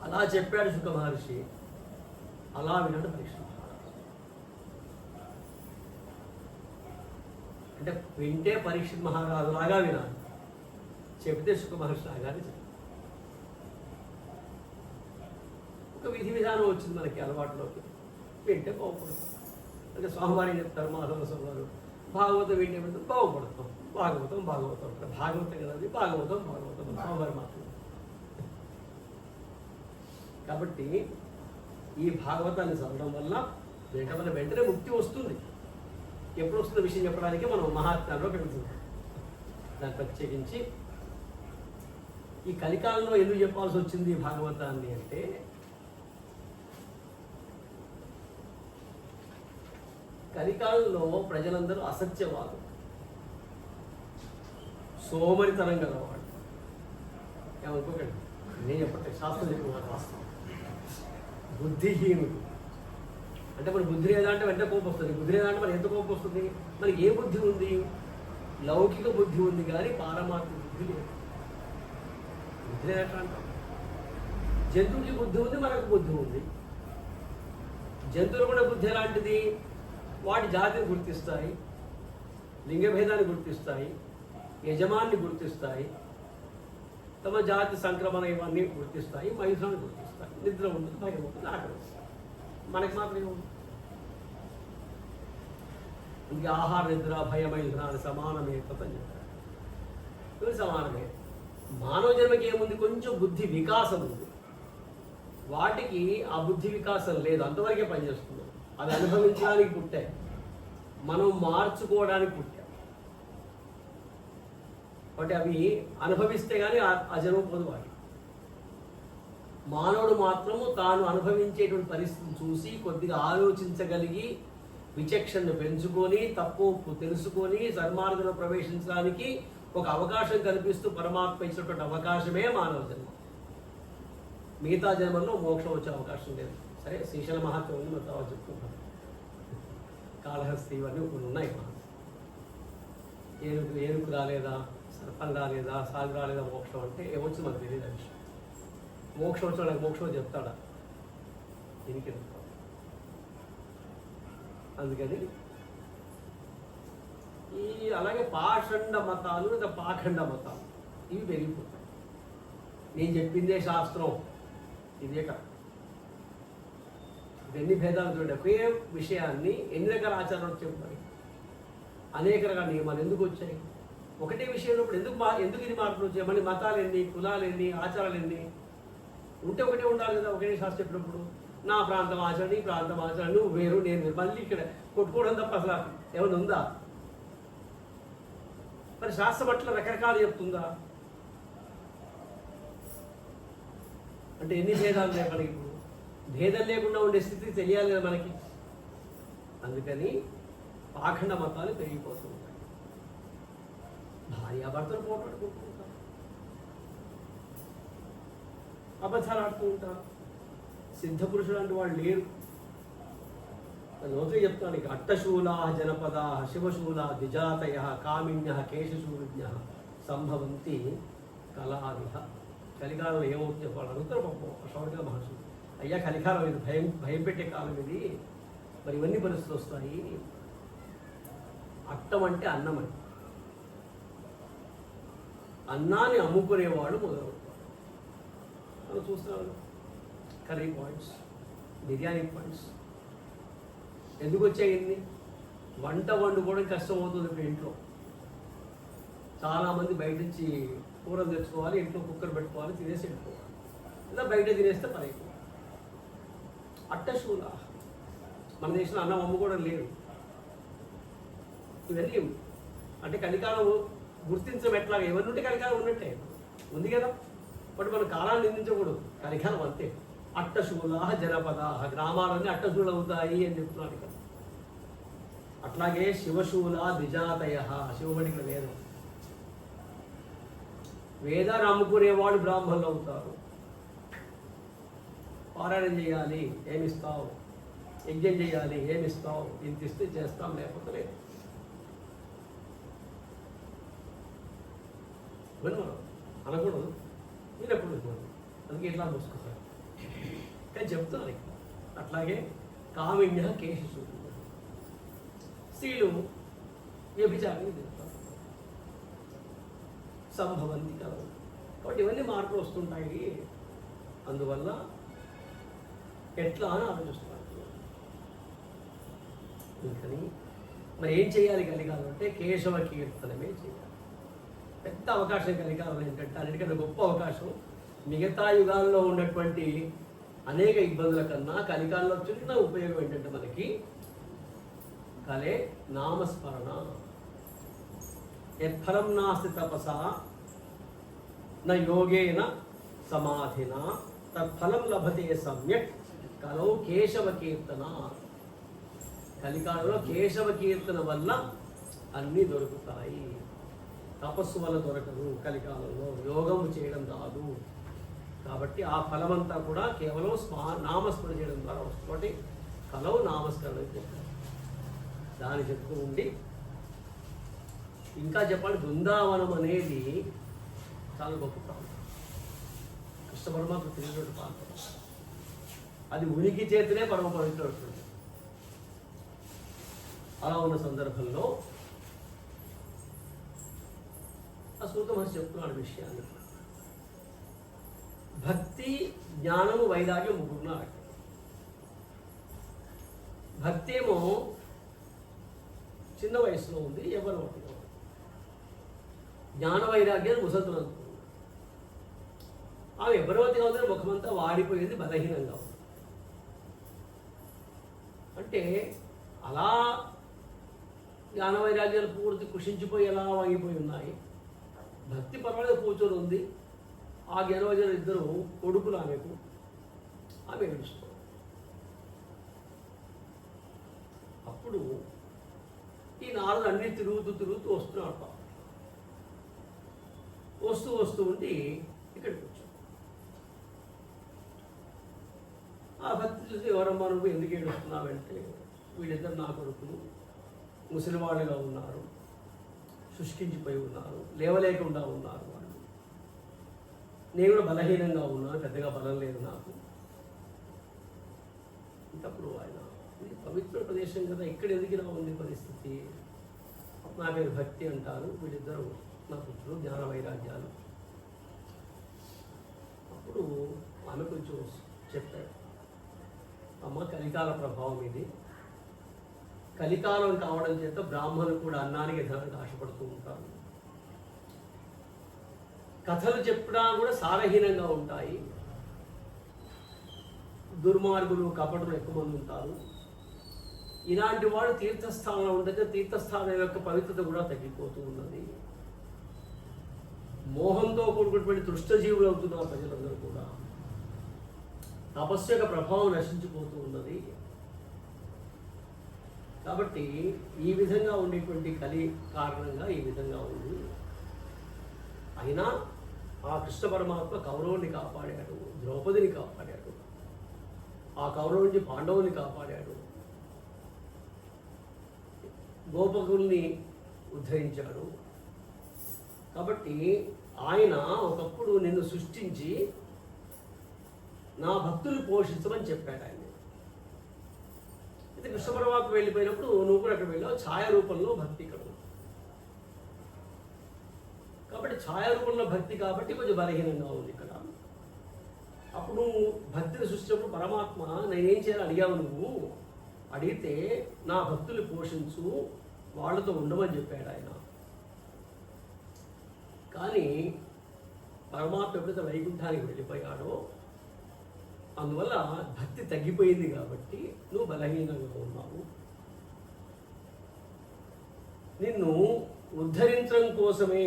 అలా చెప్పాడు శుక మహర్షి, అలా విన్నాడు పరీక్ష. అంటే వింటే పరీక్షిత్ మహారాజు లాగా వినాలి, చెబితే శుక మహర్షి లాగానే చెప్పాలి. ఒక విధి విధానం వచ్చింది మనకి అలవాటులోకి, వింటే బాగుపడతాం. అంటే స్వామివారి చెప్తారు మాధవస్వామి వారు, భాగవతం వింటే బాగుపడతాం. భాగవతం అంటారు, భాగవతం కదా అది, భాగవతం స్వామివారి మాత్రం. కాబట్టి ఈ భాగవతాన్ని చదవడం వల్ల వెంటనే ముక్తి వస్తుంది. ఎప్పుడు వస్తున్న విషయం చెప్పడానికి మనం మహాత్మ్యాల్లో పెడుతున్నాం. దాన్ని ప్రత్యేకించి ఈ కలికాలంలో ఎందుకు చెప్పాల్సి వచ్చింది భాగవతాన్ని అంటే, కలికాలంలో ప్రజలందరూ అసత్యవాదు, సోమరితనం గలవాడు. ఏమనుకోకండి, నేను చెప్పట్లేదు, శాస్త్రం చెప్పిన వాస్తవం. బుద్ధిహీనుడు అంటే మన బుద్ధి లేదా అంటే వెంటనే కోపం వస్తుంది. బుద్ధి లేదా అంటే మరి ఎంత కోపం వస్తుంది? మనకి ఏ బుద్ధి ఉంది? లౌకిక బుద్ధి ఉంది కానీ పారమార్థిక బుద్ధి లేదు. బుద్ధి లేదట్లా అంటాం. జంతువుకి బుద్ధి ఉంది, మనకు బుద్ధి ఉంది. జంతువులు కూడా బుద్ధి ఎలాంటిది? వాటి జాతిని గుర్తిస్తాయి, లింగభేదాన్ని గుర్తిస్తాయి, యజమాన్ని గుర్తిస్తాయి, తమ జాతి సంక్రమణ ఇవన్నీ గుర్తిస్తాయి, మైథునాన్ని గుర్తిస్తాయి. నిద్ర ఉంటుంది, భయం ఉంటుంది, ఆకలి ఉంటుంది. మనకి మాత్రం ఏముంది? ఇంక ఆహార నిద్ర భయమైథునాన్ని సమానమే అని చెప్పారు. ఇవి సమానమే. మానవ జన్మకి ఏముంది? కొంచెం బుద్ధి వికాసం ఉంది. వాటికి ఆ బుద్ధి వికాసం లేదు, అంతవరకే పనిచేస్తున్నాం. అది అనుభవించడానికి పుట్టాయి, మనం మార్చుకోవడానికి పుట్టాం. కాబట్టి అవి అనుభవిస్తే కానీ ఆ జన్మ పోదు. వాటి మానవుడు మాత్రము తాను అనుభవించేటువంటి పరిస్థితిని చూసి కొద్దిగా ఆలోచించగలిగి విచక్షణను పెంచుకొని తప్పు తెలుసుకొని సన్మార్గంలో ప్రవేశించడానికి ఒక అవకాశం కల్పిస్తూ పరమాత్మ ఇచ్చినటువంటి అవకాశమే మానవ జన్మ. మిగతా జన్మల్లో మోక్షం వచ్చే అవకాశం లేదు. సరే, శ్రీశైల మహాత్మ ఉంది, మన తర్వాత చెప్పుకుంటాం. కాళహస్తి ఇవన్నీ కొన్ని ఉన్నాయి. ఏనుగు రాలేదా, సర్పం రాలేదా, సాగు రాలేదా మోక్షం అంటే ఏమొచ్చింది మనకు తెలియదు. ఆ విషయం మోక్షం వచ్చిన వాళ్ళకి మోక్షం చెప్తాడా? దీనికి అందుకని అలాగే పాషండ మతాలు లేదా పాఖండ మతాలు ఇవి పెరిగిపోతాయి. నేను చెప్పిందే శాస్త్రం, ఇదే కదా. ఎన్ని భేదాలు చూడండి. ఒకే విషయాన్ని ఎన్ని రకాల ఆచారాలు చెప్తాయి, అనేక రకాల నియమాలు ఎందుకు వచ్చాయి? ఒకటే విషయం ఉన్నప్పుడు ఎందుకు ఇది మార్పులు వచ్చాయి? మళ్ళీ మతాలు ఎన్ని, కులాలు ఎన్ని, ఆచారాలు ఎన్ని ఉంటే ఒకటే ఉండాలి కదా. ఒకటే శాస్త్రం చెప్పినప్పుడు నా ప్రాంతం ఆచరణ, ఈ ప్రాంతం ఆచరణ, నువ్వు వేరు నేను వేరు, మళ్ళీ ఇక్కడ కొట్టుకోవడం తప్ప అసలు ఏమైనా ఉందా? మరి శాస్త్రం అట్లా రకరకాలు చెప్తుందా? అంటే ఎన్ని భేదాలు లేవు మనకి. ఇప్పుడు భేదం లేకుండా ఉండే స్థితి తెలియాలి కదా మనకి. అందుకని పాఖండ మతాలు పెరిగిపోతూ ఉంటాయి. భార్యాభర్తలు పోట్లాడుకుంటూ ఉంటారు, అబద్ధాలు ఆడుతూ ఉంటారు. సిద్ధ పురుషులు అంటే వాళ్ళు లేరు. లోతుగా చెప్తాను. ఇక అట్టశూలా జనపదా శివశూలా ద్విజాతయ కామిన్య కేశశూన్య సంభవంతి కళావిహ. కలికాలంలో ఏమవుతుంది చెప్పాలి అడుగుతారు పాపం అశౌర్య మహర్షులు. అయ్యా కలికాలం ఇది భయం పెట్టే కాలం ఇది, మరి ఇవన్నీ పరిస్థితులు వస్తాయి. అట్టం అంటే అన్నం అని, అన్నాన్ని అమ్ముకునేవాళ్ళు మొదలవుతారు. మనం చూస్తున్నాను కర్రీ పాయింట్స్, బిర్యానీ పాయింట్స్ ఎందుకు వచ్చాయి? వంట వండుకోవడం కష్టం అవుతుంది. ఇప్పుడు ఇంట్లో చాలామంది బయట నుంచి కూరలు తెచ్చుకోవాలి, ఇంట్లో కుక్కర్ పెట్టుకోవాలి, తినేసి వెళ్ళిపోవాలి, ఇలా బయట తినేస్తే పని అయిపోవాలి. అట్టశూల మన దేశంలో అన్నం అమ్ముకోవడం లేదు. ఇవన్నీ అంటే కలికాలం గుర్తించడం ఎట్లాగా? ఎవరి నుండి కలికాలం ఉన్నట్టే ఉంది కదా. బట్ మనం కాలాన్ని నిందించకూడదు, కలికాలం అంతే. అట్టశూల జనపద, గ్రామాలన్నీ అట్టశూల అవుతాయి అని చెప్తున్నాడు ఇక్కడ. అట్లాగే శివశూల ద్విజాతయ, శివబడి ఇక్కడ వేదం. వేదాన్ని అమ్ముకునేవాడు బ్రాహ్మణులు అవుతారు. పారాయణం చేయాలి, ఏమిస్తావు? యజ్ఞం చేయాలి, ఏమిస్తావు? ఇంత ఇస్తే చేస్తాం, లేకపోతే లేదు. మనం అనకూడదు, వినకూడదు. అందుకే ఇట్లా మూసుకుంటారు. కానీ చెప్తున్నారు ఇక్కడ. అట్లాగే కామిన్య కేశశూన్య, స్త్రీలు వ్యభిచారం చేస్తారు, సంభవంతి కలవు. కాబట్టి ఇవన్నీ మార్పులు వస్తుంటాయి. అందువల్ల ఎట్లా అని ఆలోచిస్తున్నారు. అందుకని మరి ఏం చేయాలి కలికాలం అంటే కేశవ కీర్తనమే చేయాలి. పెద్ద అవకాశం కలికాలం ఏంటంటే అన్నిటికన్నా గొప్ప అవకాశం. మిగతా యుగాల్లో ఉన్నటువంటి అనేక ఇబ్బందుల కన్నా కలికాలంలో చిన్న ఉపయోగం ఏంటంటే మనకి కలే నామస్మరణ. యత్ఫలం నాస్తి తపసా న యోగేన సమాధిన తత్ఫలం లభతే సమ్యక్ కలౌ కేశవ కీర్తన. కలికాలంలో కేశవ కీర్తన వల్ల అన్నీ దొరుకుతాయి. తపస్సు వల్ల దొరకదు. కలికాలంలో యోగము చేయడం రాదు. కాబట్టి ఆ ఫలమంతా కూడా కేవలం నామస్మరణ చేయడం ద్వారా వస్తుంది. కాబట్టి కలవు నామస్మరణ చెప్పారు. దాన్ని చెప్తూ ఉండి ఇంకా చెప్పాలి, బృందావనం అనేది చాలా గొప్ప ప్రాంతం. కృష్ణ పరమాత్మ తిరిగినటువంటి ప్రాంతం. అది ఉనికి చేతనే పరమ పవిత్రమవుతుంది. అలా ఉన్న సందర్భంలో ఆ సూత మహర్షి చెప్తున్నాడు విషయాన్ని. భక్తి, జ్ఞానము, వైరాగ్యం ముగ్గురున్నారు. భక్తి ఏమో చిన్న వయసులో ఉంది, యవ్వనవతిలో. జ్ఞాన వైరాగ్యాన్ని ముసలితనం. ఆమె యవ్వనవతిగా ఉందని ముఖమంతా వాడిపోయింది, బలహీనంగా ఉంది. అంటే అలా జ్ఞాన వైరాగ్యాలు పూర్తి కృషించిపోయి ఎలా వాగిపోయి ఉన్నాయి. భక్తి పర్వాలేదు కూర్చొని ఉంది. ఆ జ్ఞానవైరాగ్యాలు ఇద్దరు కొడుకులు ఆమెకు. ఆమె ఏడుస్తుంది. అప్పుడు ఈ నారదుడు అన్నీ తిరుగుతూ వస్తున్నాడు. వస్తూ ఉండి ఇక్కడికి వచ్చాడు. ఆ భక్తి చూసి, ఎవరమ్మా నువ్వు, ఎందుకు ఏడుస్తున్నావంటే, వీళ్ళిద్దరు నా కొడుకులు ముసలివాళ్ళుగా ఉన్నారు, శుష్కించిపోయి ఉన్నారు, లేవలేకుండా ఉన్నారు వాళ్ళు. నేను కూడా బలహీనంగా ఉన్నాను, పెద్దగా బలం లేదు నాకు. ఇంకప్పుడు ఆయన, ఇది పవిత్ర ప్రదేశం కదా, ఇక్కడ ఎందుకు ఇలా ఉంది పరిస్థితి? నా పేరు భక్తి అంటారు, వీళ్ళిద్దరు నా పుత్రులు, జ్ఞాన వైరాగ్యాలు. అప్పుడు ఆమె కొంచెం చెప్పాడు, అమ్మ కలికాల ప్రభావం ఇది. కలికాలం కావడం చేత బ్రాహ్మణులు కూడా అన్నానికి ధనానికి ఆశపడుతూ ఉంటారు. కథలు చెప్పినా కూడా సారహీనంగా ఉంటాయి. దుర్మార్గులు, కపటులు ఎక్కువ మంది ఉంటారు. ఇలాంటి వాడు తీర్థస్థానంలో ఉండగా తీర్థస్థానం యొక్క పవిత్రత కూడా తగ్గిపోతూ ఉన్నది. మోహంతో కూడుకున్నటువంటి దృష్టజీవులు అవుతున్నారు ప్రజలందరూ కూడా. తపస్సు యొక్క ప్రభావం నశించిపోతూ ఉన్నది. కాబట్టి ఈ విధంగా ఉండేటువంటి కలి కారణంగా ఈ విధంగా ఉంది. అయినా ఆ కృష్ణ పరమాత్మ కౌరవుని కాపాడాడు, ద్రౌపదిని కాపాడాడు, ఆ కౌరవు నుంచి పాండవుని కాపాడాడు, గోపకుల్ని ఉద్ధరించాడు. కాబట్టి ఆయన ఒకప్పుడు నిన్ను సృష్టించి నా భక్తులు పోషించమని చెప్పాడు ఆయన. అయితే కృష్ణ పరమాత్మ వెళ్ళిపోయినప్పుడు నువ్వు కూడా అక్కడ వెళ్ళావు, ఛాయ రూపంలో భక్తి ఇక్కడ. కాబట్టి ఛాయ రూపంలో భక్తి కాబట్టి కొంచెం బలహీనంగా ఉంది ఇక్కడ. అప్పుడు నువ్వు భక్తిని సృష్టించినప్పుడు పరమాత్మ నేనేం చేయాలని అడిగావు. నువ్వు అడిగితే నా భక్తులు పోషించు, వాళ్ళతో ఉండమని చెప్పాడు ఆయన. కానీ పరమాత్మ ఎప్పుడైతే వైకుంఠానికి వెళ్ళిపోయాడో అందువల్ల భక్తి తగ్గిపోయింది కాబట్టి నువ్వు బలహీనంగా ఉన్నావు. నిన్ను ఉద్ధరించడం కోసమే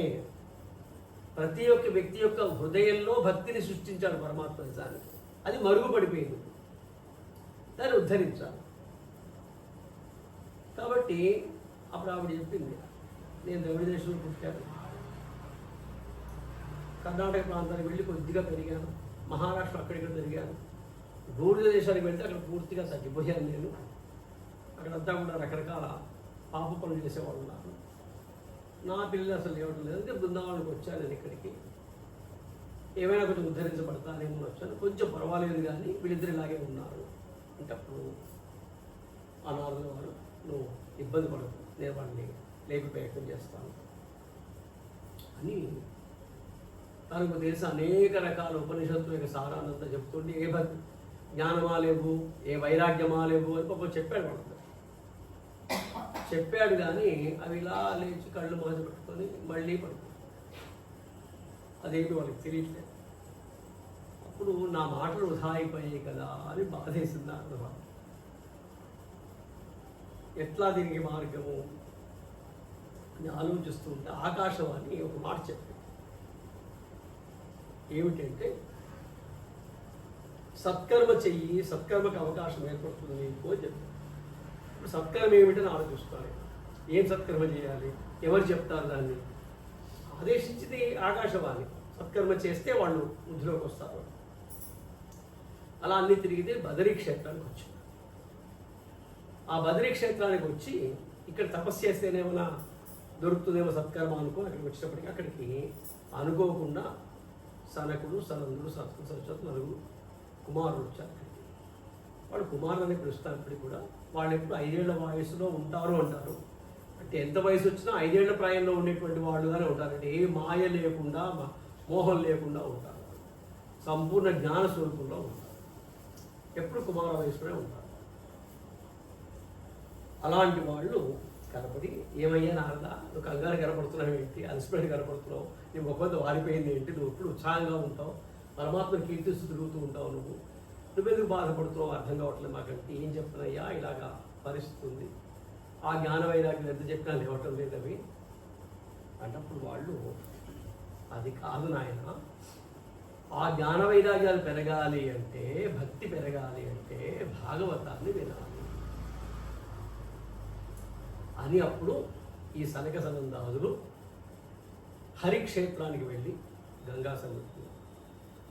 ప్రతి ఒక్క వ్యక్తి యొక్క హృదయంలో భక్తిని సృష్టించాడు పరమాత్మ. నిజానికి అది మరుగుపడిపోయింది, దాన్ని ఉద్ధరించాలి. కాబట్టి అప్పుడు ఆవిడ చెప్పింది, నేను ద్రవిడ దేశంలో పుట్టాను, కర్ణాటక ప్రాంతానికి వెళ్ళి కొద్దిగా పెరిగాను, మహారాష్ట్ర అక్కడిక్కడ పెరిగాను, దూర దేశానికి వెళ్తే అక్కడ పూర్తిగా తగ్గిపోయాను. నేను అక్కడంతా కూడా రకరకాల పాప పనులు చేసేవాళ్ళు ఉన్నారు. నా పిల్లలు అసలు లేవడం లేదు. అంటే బృందావనానికి వచ్చాను నేను ఇక్కడికి, ఏమైనా కొంచెం ఉద్ధరించబడతానేమో వచ్చాను, కొంచెం పర్వాలేదు కానీ వీళ్ళిద్దరు ఇలాగే ఉన్నారు. అంటే అప్పుడు ఆ నాలుగు వారు, నువ్వు ఇబ్బంది పడదు, నేను వాడిని లేపి ప్రయత్నం చేస్తాను అని తనకు తెలిసి అనేక రకాల ఉపనిషత్తుల యొక్క సారాన్నంతా చెప్తుంటే ఏ భక్తి జ్ఞానమా లేవు, ఏ వైరాగ్యమా లేవు అని పాపం చెప్పాడు వాళ్ళందరూ. చెప్పాడు కానీ అవి ఇలా లేచి కళ్ళు మొదలు పెట్టుకొని మళ్ళీ పడుతుంది. అదేంటి వాళ్ళకి తెలియట్లేదు. అప్పుడు నా మాటలు వృధా అయిపోయాయి కదా అని బాధేసింది నాకు. ఎట్లా దీనికి మార్గము అని ఆలోచిస్తూ ఉంటే ఆకాశవాణి ఒక మాట చెప్పింది. ఏమిటంటే, సత్కర్మ చెయ్యి, సత్కర్మకు అవకాశం ఏర్పడుతుంది నీకు అని చెప్పి. ఇప్పుడు సత్కర్మ ఏమిటని ఆలోచిస్తారు. ఏం సత్కర్మ చేయాలి, ఎవరు చెప్తారు దాన్ని? ఆదేశించింది ఆకాశవాణి. సత్కర్మ చేస్తే వాళ్ళు వృద్ధిలోకి వస్తారు. అలా అన్ని తిరిగితే బదరీ క్షేత్రానికి వచ్చి, ఆ బదరీ క్షేత్రానికి వచ్చి ఇక్కడ తపస్సు చేస్తేనేమైనా దొరుకుతుందేమో సత్కర్మ అనుకుని అక్కడికి వచ్చినప్పటికీ అక్కడికి అనుకోకుండా సనకుడు, సనందుడు, సత్కు, సరస్వతి నలుగురు కుమారులు వచ్చారు. వాడు కుమారుని పిలుస్తున్నప్పటికీ కూడా వాళ్ళు ఎప్పుడు 5 ఏళ్ల వయసులో ఉంటారు అంటారు. అంటే ఎంత వయసు వచ్చినా 5 ఏళ్ల ప్రాయంలో ఉండేటువంటి వాళ్ళుగానే ఉంటారు. అంటే ఏ మాయ లేకుండా మోహం లేకుండా ఉంటారు, సంపూర్ణ జ్ఞాన స్వరూపంలో ఉంటారు, ఎప్పుడు కుమార వయసులోనే ఉంటారు. అలాంటి వాళ్ళు కనపడి, ఏమయ్యా నారదా, నువ్వు కంగారు కనపడుతున్నావు ఏంటి, అలసిపోయి కనపడుతున్నావు, నీ ముఖంతో వారిపోయింది ఏంటి, నువ్వు ఎప్పుడు ఉత్సాహంగా ఉంటావు, పరమాత్మను కీర్తిస్తూ తిరుగుతూ ఉంటావు, నువ్వెందుకు బాధపడుతున్నావు అర్థం కావట్లేదు మాకంటే. ఏం చెప్తున్నాయ్యా, ఇలాగా పరిస్థితి ఉంది, ఆ జ్ఞాన వైరాగ్యం ఎంత చెప్పినా లేవటం లేదు అవి అన్నప్పుడు వాళ్ళు, అది కాదు నాయన, ఆ జ్ఞాన వైరాగ్యాలు పెరగాలి అంటే, భక్తి పెరగాలి అంటే భాగవతాన్ని వినాలి అని. అప్పుడు ఈ సనక సనందాదులు హరిక్షేత్రానికి వెళ్ళి గంగా సన్నిధిలో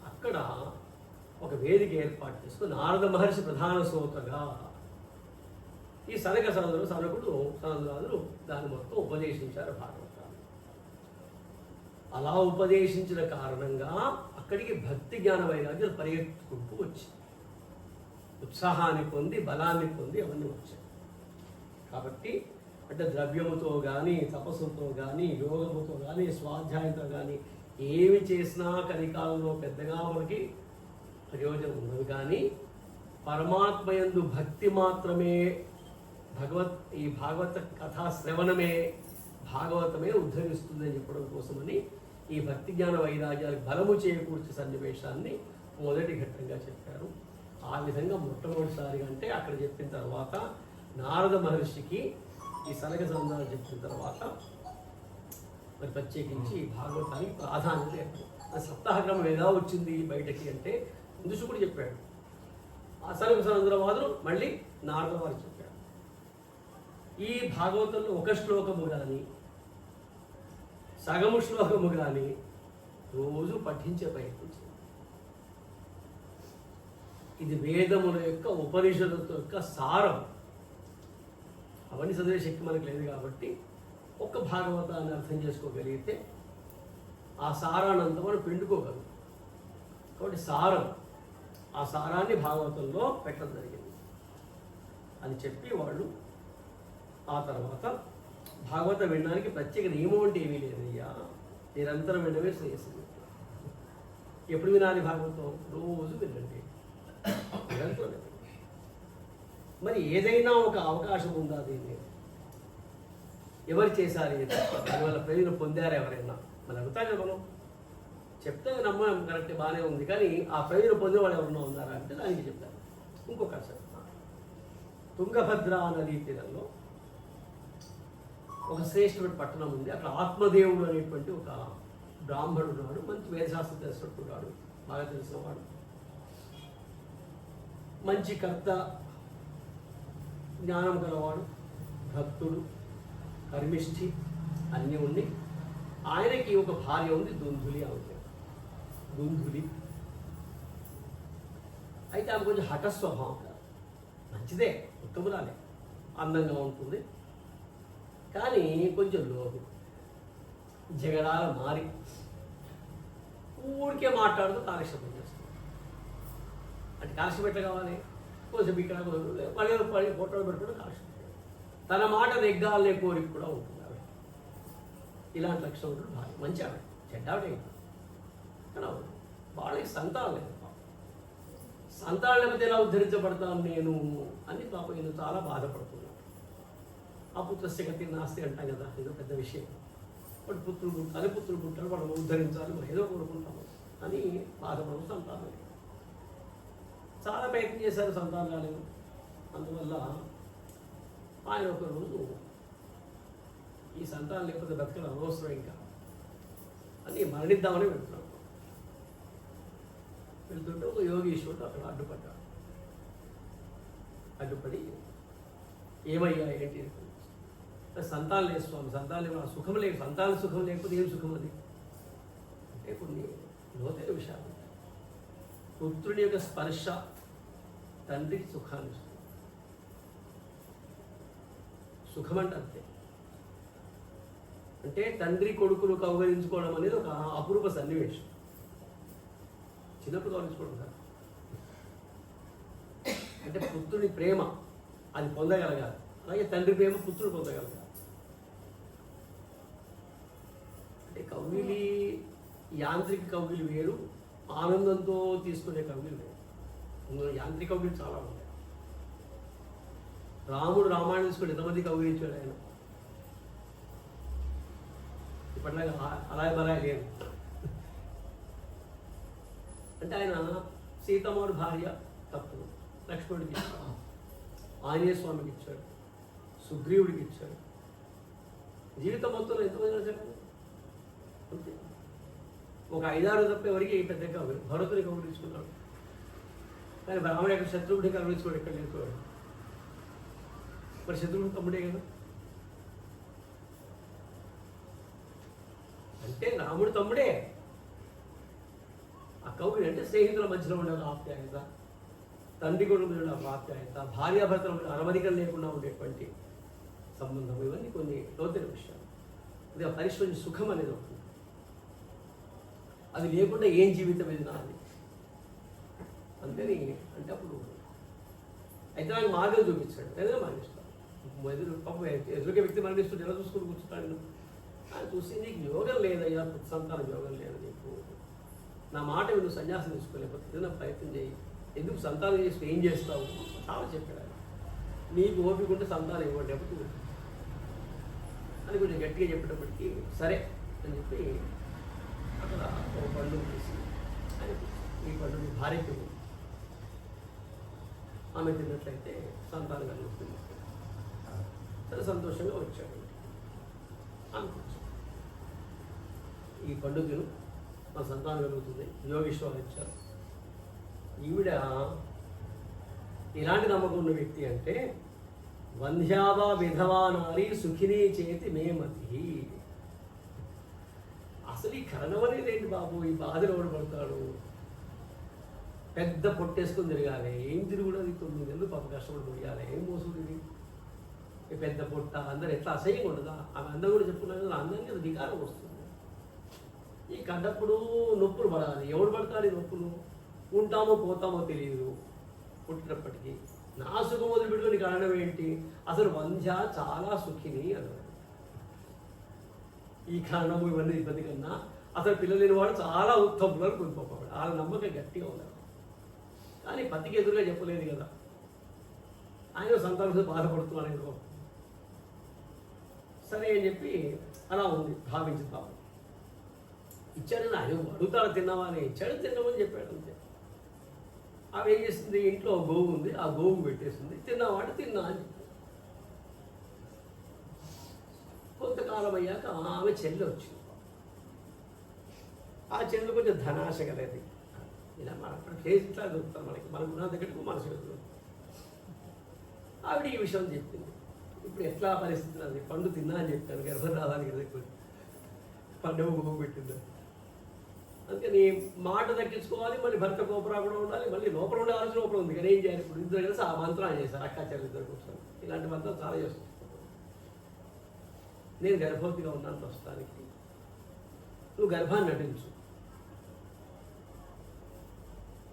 అక్కడ ఒక వేదిక ఏర్పాటు చేసుకుని నారద మహర్షి ప్రధాన శ్రోతగా ఈ సనక సనందాదులు దాన్ని మొత్తం ఉపదేశించారు భాగవతాన్ని. అలా ఉపదేశించిన కారణంగా అక్కడికి భక్తి జ్ఞాన వైరాగ్యాలు పరిగెత్తుకుంటూ వచ్చి ఉత్సాహాన్ని పొంది బలాన్ని పొంది అవన్నీ వచ్చాయి. కాబట్టి అంటే ద్రవ్యముతో కానీ, తపస్సుతో కానీ, యోగముతో కానీ, స్వాధ్యాయంతో కానీ ఏమి చేసినా కలికాలంలో పెద్దగా మనకి ప్రయోజనం ఉండదు. కానీ పరమాత్మయందు భక్తి మాత్రమే, ఈ భాగవత కథా శ్రవణమే భాగవతమే ఉద్ధరిస్తుందని చెప్పడం కోసమని ఈ భక్తి జ్ఞాన వైరాగ్యాలకు బలము చేకూర్చే సన్నివేశాన్ని మొదటి ఘట్టంగా చెప్పారు. ఆ విధంగా మొట్టమొదటిసారిగా అంటే అక్కడ చెప్పిన తర్వాత నారద మహర్షికి ఈ సనక సనందాలు చెప్పిన తర్వాత మరి ప్రత్యేకించి భాగవతానికి ప్రాధాన్యత ఏర్పడింది. సప్తాహక్రమం ఎలా వచ్చింది బయటకి అంటే ముందు శుకుడు చెప్పాడు, ఆ సనక సనందరవాదులు మళ్ళీ నారద వారు చెప్పాడు. ఈ భాగవతంలో ఒక శ్లోకము కానీ సగము శ్లోకము కానీ రోజు పఠించే ప్రయత్నించింది. ఇది వేదముల యొక్క ఉపనిషత్తుల యొక్క సారం. అవన్నీ చదివే శక్తి మనకు లేదు కాబట్టి ఒక్క భాగవతాన్ని అర్థం చేసుకోగలిగితే ఆ సారాన్నంతా మనం పిండుకోగలం. కాబట్టి ఆ సారాన్ని భాగవతంలో పెట్టడం జరిగింది అని చెప్పి వాళ్ళు ఆ తర్వాత భాగవతం వినడానికి ప్రత్యేక నియమం అంటే ఏమీ లేదయ్యా, నిరంతరం వినవే శ్రేయస్సు. ఎప్పుడు వినాలి భాగవతం? రోజు వినండి, నిరంతరం వినండి. మరి ఏదైనా ఒక అవకాశం ఉందా దీన్ని? ఎవరు చేశారు? దానివల్ల ప్రయోజనం పొందారా ఎవరైనా? మనం అడుగుతాం కదా, మనం చెప్తే నమ్మడం కరెక్ట్ బాగానే ఉంది, కానీ ఆ ప్రయోజనం పొందే వాళ్ళు ఎవరన్నా ఉన్నారా అంటే దానికి చెప్తారు. ఇంకొక తుంగభద్ర నదీ తీరంలో ఒక శ్రేష్ఠమైన పట్టణం ఉంది. అక్కడ ఆత్మదేవుడు అనేటువంటి ఒక బ్రాహ్మణుడు ఉన్నాడు, మంచి వేదశాస్త్రం తెలిసినట్టున్నాడు, బాగా తెలిసినవాడు, మంచి కర్త, జ్ఞానం గలవాడు, భక్తుడు, కర్మిష్ఠి అన్నీ ఉండి. ఆయనకి ఒక భార్య ఉంది, దుందులి. దుందులి అయితే ఆమె కొంచెం హఠస్వభావం, మంచిదే, ఉత్తమురాలే, అందంగా ఉంటుంది, కానీ కొంచెం లోపు, జగడాల మారి ఊరికే మాట్లాడుతూ కాలక్షేపం చేస్తుంది. అంటే కాలక్షేపం ఎట్లా కావాలి? కొంచెం ఇక్కడ పడి ఫోటోలు పెట్టుకుంటే కాలక్షేపం. తన మాట నెగ్గాలనే కోరిక కూడా ఉంటుంది ఆవిడ. ఇలాంటి లక్షణం ఉంటుంది భార్య. మంచి ఆవిడ, చెడ్డ ఆవిడ కానీ వాళ్ళకి సంతానం లేదు. సంతానం లేకపోతే ఎలా ఉద్ధరించబడతాను నేను అని పాపం నేను చాలా బాధపడుతున్నాను. ఆ పుత్రస్య గతి నాస్తి అంటాం కదా, ఏదో పెద్ద విషయం. వాడు పుత్రుడు పుట్టాలి, పుత్రుడు పుట్టాలి, వాడు ఉద్ధరించాలి, ఏదో కోరుకుంటాము అని బాధపడడం. సంతానం లేదు. చాలా ప్రయత్నం చేశారు, సంతానం రాలేదు. అందువల్ల ఆయన ఒకరోజు ఈ సంతానం లేకపోతే బ్రతకడం అనవసరం ఇంకా అని మరణిద్దామని వెళ్తున్నాడు. వెళ్తుంటే ఒక యోగీశ్వరుడు అక్కడ అడ్డుపడి ఏమయ్యా ఏంటి? సంతానం లేదు స్వామి, సంతానం లేదు, సుఖం లేదు, సంతాన సుఖం లేకపోతే ఏం సుఖం అది అంటే కొన్ని లోతైన విషయాలు. పుత్రుని యొక్క స్పర్శ తండ్రికి సుఖాన్ని ఇస్తుంది. సుఖం అంటే అంతే. అంటే తండ్రి కొడుకును కౌగలించుకోవడం అనేది ఒక అపూర్వ సన్నివేశం. చిన్నప్పుడు కౌగలించుకోవడం కాదు. అంటే పుత్రుని ప్రేమ అది పొందగలగాలి, అలాగే తండ్రి ప్రేమ పుత్రుడు పొందగలగాలి. అంటే కవ్విలి యాంత్రిక కవ్విలు వేరు, ఆనందంతో తీసుకునే కవ్విలు వేరు. అందులో యాంత్రిక కవ్విలు చాలా ఉంటాయి. రాముడు రామాయణం తీసుకుని ఎంతమంది కవ్విలించాడు ఆయన, ఇప్పటిలాగా అలాగే బలాయి లేదు. అంటే ఆయన సీతమ్మడు భార్య తప్పులు లక్ష్మణుడికి ఇచ్చాడు, ఆంజనేయ స్వామికి ఇచ్చాడు, సుగ్రీవుడికి ఇచ్చాడు. జీవితం మొత్తంలో ఎంతమంది చెప్పండి, అంతే. ఒక 5-6 తప్పేవరికి పెద్ద కవులు భరతుని కౌగులించుకున్నాడు. కానీ రాముడు యొక్క శత్రువుడిని కౌగులించుకోడు, ఎక్కడ లేకపోయాడు. మరి శత్రువుడు తమ్ముడే కదా. అంటే రాముడు తమ్ముడే. ఆ కౌగిలి అంటే స్నేహితుల మధ్యలో ఉండే ఆప్యాయత, తండ్రి కొడుకు మీద ఉండే ఆప్యాయత, భార్యాభర్తల మధ్య అరమరికలు లేకుండా ఉండేటువంటి సంబంధం, ఇవన్నీ కొన్ని లోతైన విషయాలు. ఇది ఆ పరిశ్రమ సుఖం అనేది ఉంటుంది. అది లేకుండా ఏం జీవితం ఇది నాది అంతేని. అంటే అప్పుడు అయితే నాకు మార్గం చూపించాడు, ఏదైనా మరణిస్తాను. ఎదురుగా వ్యక్తి మరణిస్తుంటే ఎలా చూసుకుని కూర్చుంటాడు. ఆయన చూసి నీకు యోగం లేదయ్యా, సంతానం యోగం లేదు నీకు, నా మాట నువ్వు సన్యాసం తీసుకోలేకపోతే ఏదైనా ప్రయత్నం చేయి, ఎందుకు సంతానం చేస్తే ఏం చేస్తావు చాలా చెప్పాడు ఆయన. నీకు ఓపిక ఉంటే సంతానం ఇవ్వండి అప్పుడు అని కొంచెం గట్టిగా చెప్పేటప్పటికీ సరే అని చెప్పి అక్కడ ఒక పండు తీసి ఆయన ఈ పండు మీ భార్యకి ఆమె తిన్నట్లయితే సంతానం కలుగుతుంది. చాలా సంతోషంగా వచ్చాడు. ఈ పండుగను మా సంతానం కలుగుతుంది, యోగేశ్వరు ఇచ్చారు. ఈవిడ ఎలాంటి నమ్మకం ఉన్న వ్యక్తి అంటే వంధ్యావా విధవా నారీ సుఖినీ చేతి మేమతి. అసలు ఈ కరణం అనేది ఏంటి బాబు, ఈ బాధలు ఎవడు పడతాడు, పెద్ద పొట్టేసుకొని తిరగాలి, ఏం తిరుగుడు, అది 9 నెలలు పాప కష్టపడి తిరగాలి, ఏం మోసం ఇది, ఈ పెద్ద పొట్ట, అందరూ ఎట్లా అసహ్యంగా ఉండదా. ఆమె అందరూ కూడా చెప్పుకున్నారు కదా, అందరికీ అది వికారం వస్తుంది. ఈ కన్నప్పుడు నొప్పులు పడాలి, ఎవడు పడతాడు ఈ నొప్పులు, ఉంటామో పోతామో తెలియదు పుట్టినప్పటికీ. నా సుఖం వదిలిపెట్టుకుని కారణం ఏంటి, అసలు వంధ్య చాలా సుఖిని అన్నాడు. ఈ కారణము ఇవన్నీ ఇబ్బంది కన్నా అసలు పిల్లలు లేని వాడు చాలా ఉత్తములు అని కొనుక్కోవాలి, వాళ్ళ నమ్మకం గట్టిగా ఉన్నారు. కానీ పతికి ఎదురుగా చెప్పలేదు కదా, ఆయన సంతానంతో బాధపడుతున్నాడు ఏదో. సరే అని చెప్పి అలా ఉంది భావించి పాపం ఇచ్చాడు. ఆయన అడుగుతాడు తిన్నావా అని, ఇచ్చాడు తిన్నామని చెప్పాడు అంతే. ఆమె ఏం చేస్తుంది, ఇంట్లో గోవు ఉంది, ఆ గోవు పెట్టేసింది, తిన్నావాడు తిన్నా అని చెప్పి. కొంతకాలం అయ్యాక ఆమె చెల్లి వచ్చింది. ఆ చెల్లి కొంచెం ధనాశ కలది. ఇలా మన ఫేస్ ఇట్లా దొరుకుతాం మనకి, మన గుణాల దగ్గరకు మనసు దొరుకుతుంది. ఆవిడ ఈ విషయం చెప్పింది. ఇప్పుడు ఎట్లా పరిస్థితి అది, పండు తిన్నా అని చెప్పాను, గర్భం రావడానికి దగ్గర పండుగ గోవు పెట్టింది. అందుకని మాట దక్కించుకోవాలి, మళ్ళీ భర్త కోపరా కూడా ఉండాలి, మళ్ళీ లోపల ఉండే ఆలోచన లోపల ఉంది. కానీ ఏం చేయాలి, ఇప్పుడు ఇద్దరు కలిసి ఆ మంత్రాన్ని చేశారు, అక్క చెల్లి ఇద్దరు కూర్చొని. ఇలాంటి మంత్రం చాలా చేస్తుంది. నేను గర్భవతిగా ఉన్నాను ప్రస్తుతానికి, నువ్వు గర్భాన్ని నటించు,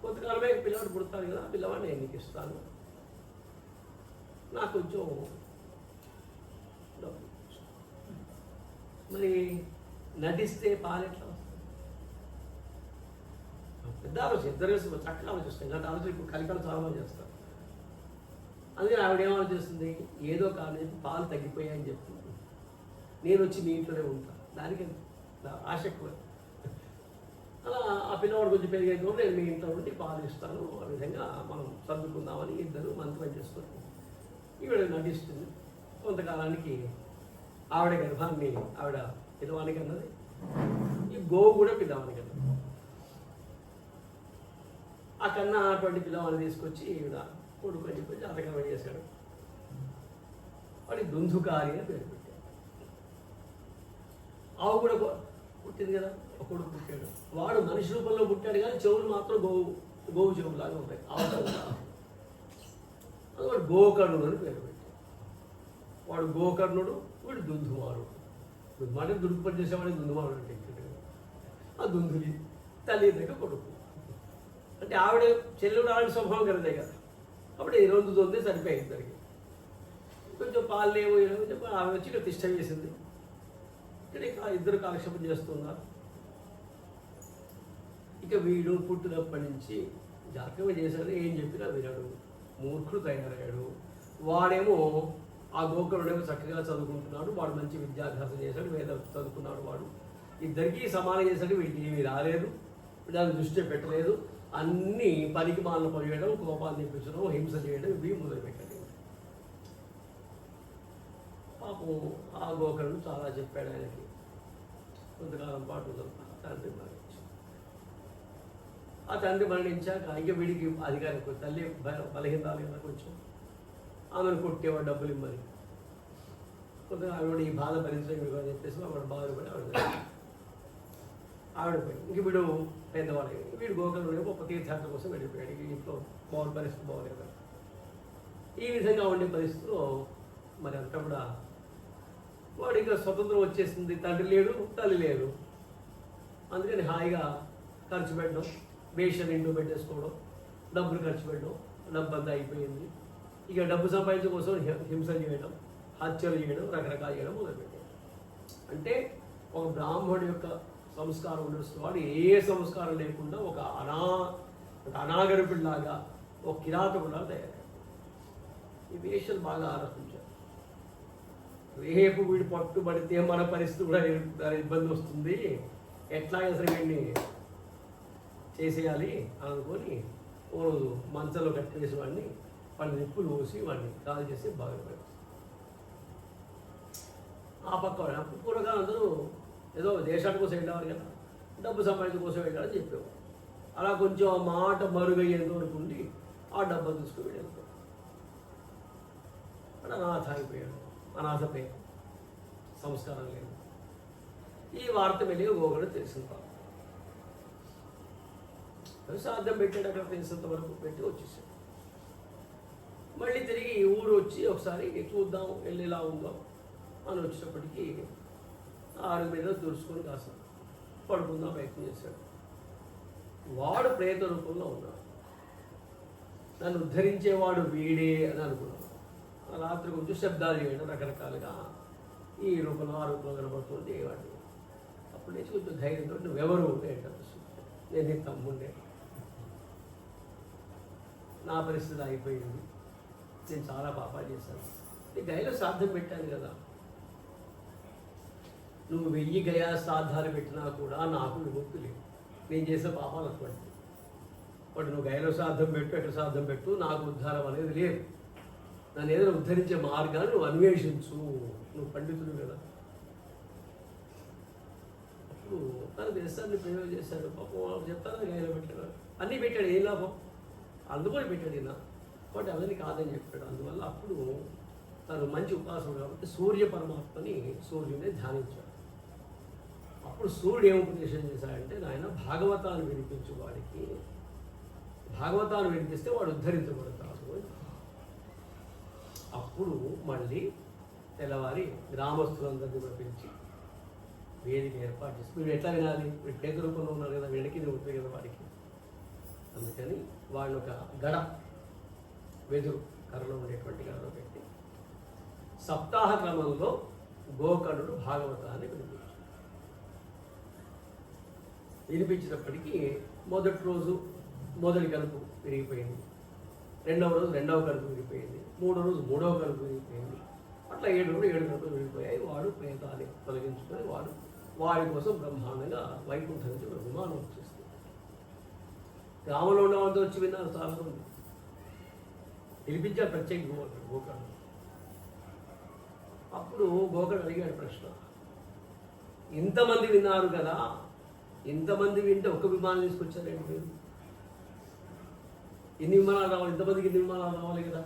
కొంతకాలమే పిల్లవాడు పుడతాడు కదా, పిల్లవాడిని నేను నీకు ఇస్తాను, నాకు కొంచెం డబ్బు. మరి నటిస్తే పాలు ఎట్లా వస్తాయి, పెద్ద ఆలోచన. ఇద్దరు కలిసి చక్కగా ఆలోచిస్తాం, ఇలాంటి ఆలోచన ఇప్పుడు కలికాలు చాలా మంది చేస్తారు. అందుకని ఆవిడ ఏం ఆలోచిస్తుంది, ఏదో కారణం పాలు తగ్గిపోయాయని చెప్తుంది, నేను వచ్చి మీ ఇంట్లోనే ఉంటాను, దానికి ఆశ ఎక్కువ. అలా ఆ పిల్లవాడు కొంచెం పెరిగేదో నేను మీ ఇంట్లో ఉండి పాలు ఇస్తాను, ఆ విధంగా మనం సర్దుకుందామని ఇద్దరు మంత్రం చేసుకుంటాం. ఈవిడ నటిస్తుంది. కొంతకాలానికి ఆవిడ గర్భాన్ని ఆవిడ పిల్లవానికి అన్నది, ఈ గోవు కూడా పిల్లవానికి అన్నది. ఆ కన్నా అటువంటి పిల్లవాడిని తీసుకొచ్చి ఈవిడ కొడుకు అని చెప్పి జాతకం చేశాడు. వాడి దుందుకారి అని పేరు పెట్టాడు. ఆవు కూడా పుట్టింది కదా, ఒక కొడుకు పుట్టాడు. వాడు మనిషి రూపంలో పుట్టాడు కానీ చెవులు మాత్రం గోవు చెవులాగా ఉంటాయి, ఆవు చెవులా. అది వాడు గోకర్ణుడు అని పేరు పెట్టాడు. వాడు గోకర్ణుడు, వీడు దుందుమారుడు. దుందుమారు దుడుకు పని చేసేవాడిని దుందుమారుడు అంటే ఆ దుందులి తల్లి దగ్గర కొడుకు. అంటే ఆవిడ చెల్లెడు ఆవిడ స్వభావం కలదే కదా, అప్పుడు ఈ 2 తొంది సరిపోయింది ఇద్దరికి. కొంచెం పాలు లేవు చెప్పి ఆమె వచ్చి ఇక్కడ తిష్ట వేసింది. ఇక్కడ ఇద్దరు కాలక్షేపం చేస్తున్నారు. ఇక వీడు పుట్టినప్పటి నుంచి జాతకమే చేశాడు, ఏం చెప్పినా వినడు, మూర్ఖుడు తయారయ్యాడు. వాడేమో ఆ గోకరుడేమో చక్కగా చదువుకుంటున్నాడు, వాడు మంచి విద్యాభ్యాసం చేశాడు, వేద చదువుకున్నాడు. వాడు ఇద్దరికీ సమానం చేశాడు. వీడికి ఏమీ రాలేదు, దాన్ని దృష్టి పెట్టలేదు. అన్నీ పనికి మాలను పనిచేయడం, కోపాలు తెప్పించడం, హింస చేయడం ఇవి మొదలుపెట్టాడు. పాపం ఆ గోకరుడు చాలా చెప్పాడు ఆయనకి. కొంతకాలం పాటు తండ్రి మరణించాడు. ఆ తండ్రి మరణించాక ఇంక వీడికి అధికారం, తల్లి బలహీనరాలు కదా కొంచెం, ఆమెను కొట్టేవాడు డబ్బులు ఇమ్మని. కొద్దిగా ఆవిడ ఈ బాధ భరించడం అని చెప్పేసి ఆవిడ బాధపడి ఆవిడ పోయి ఇంక వీడు పెద్దవాడు. వీడు గోకరుడు గొప్ప తీర్థయాత్ర కోసం వెళ్ళిపోయాడు. ఇంట్లో పరిస్థితి బాగోలేదు కదా. ఈ విధంగా ఉండే పరిస్థితిలో మరి అంతా కూడా వాడికి స్వతంత్రం వచ్చేసింది. తండ్రి లేడు, తల్లి లేడు. అందుకని హాయిగా ఖర్చు పెట్టడం, వేషన్ ఇంట్లో పెట్టేసుకోవడం, డబ్బులు ఖర్చు పెట్టడం, డబ్బు అంతా అయిపోయింది. ఇక డబ్బు సంపాదించడం కోసం హింసలు చేయడం, హత్యలు చేయడం, రకరకాలు చేయడం మొదలుపెట్టాడు. అంటే ఒక బ్రాహ్మణుడి యొక్క సంస్కారం ఉన్నటువంటి వాడు ఏ సంస్కారం లేకుండా ఒక అనాగరికుడిలాగా, ఒక కిరాతకుడిలాగా తయారయ్యాడు. ఈ వేషాలు బాగా ఆలోచించారు. రేపు వీడు పట్టుబడితే మన పరిస్థితి కూడా ఇబ్బంది వస్తుంది, ఎట్లా అసలు వీడిని చేసేయాలి అనుకొని ఓ రోజు మంచంలో కట్టేసి వాడిని నిప్పులు పోసి వాడిని కాల్ చేసి బాగా పెడతారు. ఆ పక్క పూర్వకాలం అందరూ ఏదో దేశాల కోసం వెళ్ళేవారు కదా, డబ్బు సంపాదించడం కోసం వెళ్ళాలని చెప్పేవారు. అలా కొంచెం ఆ మాట మరుగయ్యేంత వరకు ఉండి ఆ డబ్బు తీసుకుని వెళ్ళారు. అనాథ అయిపోయాడు, అనాథపోయాడు, సంస్కారం లేదు. ఈ వార్త వెళ్ళి గోకడు తెలిసింది. శ్రాద్ధం పెట్టాడు, అక్కడ తెలిసినంత వరకు పెట్టి వచ్చేసాడు. మళ్ళీ తిరిగి ఊరు వచ్చి ఒకసారి చూద్దాం, వెళ్ళేలా ఉందాం అని వచ్చేటప్పటికి ఆరు మీద దురుచుకొని కాస్త పడుకుందాం ప్రయత్నం చేశాడు. వాడు ప్రేత రూపంలో ఉన్నాడు. నన్ను ఉద్ధరించేవాడు వీడే అని అనుకున్నాడు. రాత్రి కొంచెం శబ్దాలు చేయడం, రకరకాలుగా ఈ రూపంలో ఆ రూపంలో కనబడుతుంది వాడిని. అప్పుడు లేచి కొంచెం ధైర్యంతో నువ్వెవరు ఏంటంటే, నేను నీ తమ్ముండే, నా పరిస్థితి అయిపోయింది, నేను చాలా పాపాలు చేశాను, నీ గయలో శ్రాద్ధం పెట్టాను కదా, నువ్వు 1000 గయా శ్రాద్ధాలు పెట్టినా కూడా నాకు విముక్తి లేదు, నేను చేసే పాపాలు అటువంటి. బట్ నువ్వు గయలో శ్రాద్ధం పెట్టు, ఎక్కడ శ్రాద్ధం పెట్టు, నాకు ఉద్ధారం అనేది లేదు. నన్ను ఏదైనా ఉద్ధరించే మార్గాన్ని నువ్వు అన్వేషించు, నువ్వు పండితుడు కదా. అప్పుడు తను దేశాన్ని ప్రయోగం చేశాడు. పాపం చెప్తాను గయలో పెట్టాడు, అన్నీ పెట్టాడు, ఏం లాభం, అందుకొని పెట్టాడు ఈయన. కాబట్టి అవన్నీ కాదని చెప్పాడు. అందువల్ల అప్పుడు తను మంచి ఉపాసన కాబట్టి సూర్య పరమాత్మని, సూర్యుని ధ్యానించాడు. అప్పుడు సూర్యుడు ఏం ఉపదేశం చేశాడంటే, నాయన భాగవతాన్ని వినిపించు వాడికి, భాగవతాన్ని వినిపిస్తే వాడు ఉద్ధరించబడతాడు. అప్పుడు మళ్ళీ తెల్లవారి గ్రామస్తులందరినీ కూడా పిలిచి వేదిక ఏర్పాటు చేసి, వీడు ఎట్లా వినాలి, వీడు పేద రూపంలో ఉన్నారు కదా, వీడికి ఉంటుంది కదా వాడికి. అందుకని వాళ్ళు ఒక గడ, వెదురు కర్రలో ఉండేటువంటి గడలో పెట్టి సప్తాహ క్రమంలో గోకర్ణుడు భాగవతాన్ని వినిపించినప్పటికీ మొదటి రోజు మొదటి కలుపు విరిగిపోయింది, రెండవ రోజు రెండవ కలుపు విరిగిపోయింది, మూడో రోజు మూడవ కలుపు విరిగిపోయింది. అట్లా 7 రోజులు 7 కలుపులు విరిగిపోయాయి. వాడు ప్రేతాన్ని తొలగించుకొని వాడి కోసం బ్రహ్మాండంగా వైకుంఠం నుంచి విమానం వచ్చేస్తుంది. గ్రామంలో ఉన్న వాళ్ళతో వచ్చి విన్నారు చాలా మంది, పిలిపించారు ప్రత్యేక గోకర్ణ. అప్పుడు గోకర్ణ అడిగాడు ప్రశ్న, ఇంతమంది విన్నారు కదా, ఇంతమంది వింటే ఒక్క విమానం తీసుకొచ్చారండి మీరు, ఎన్ని విమానాలు రావాలి, ఇంతమందికి ఎన్ని విమానాలు రావాలి కదా.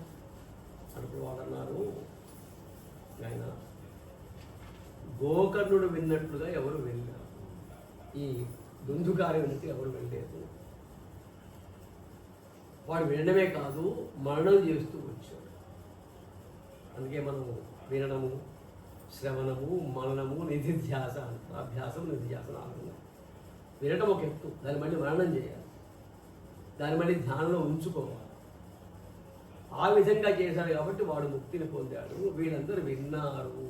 అప్పుడు వాడు అన్నారు, ఆయన గోకర్ణుడు విన్నట్లుగా ఎవరు వెళ్ళారు, ఈ దుందుకారి విన్నట్టు ఎవరు వెళ్ళలేదు. వాడు వినడమే కాదు, మరణం చేస్తూ వచ్చాడు. అందుకే మనం వినడము, శ్రవణము, మననము, నిధిధ్యాస, అభ్యాసం, నిధిధ్యాసన ఆనందం. వినడం ఒక ఎత్తు, దాన్ని మళ్ళీ మరణం చేయాలి, దాన్ని మళ్ళీ ధ్యానంలో ఉంచుకోవాలి. ఆ విధంగా చేశాడు కాబట్టి వాడు ముక్తిని పొందాడు. వీళ్ళందరూ విన్నారు,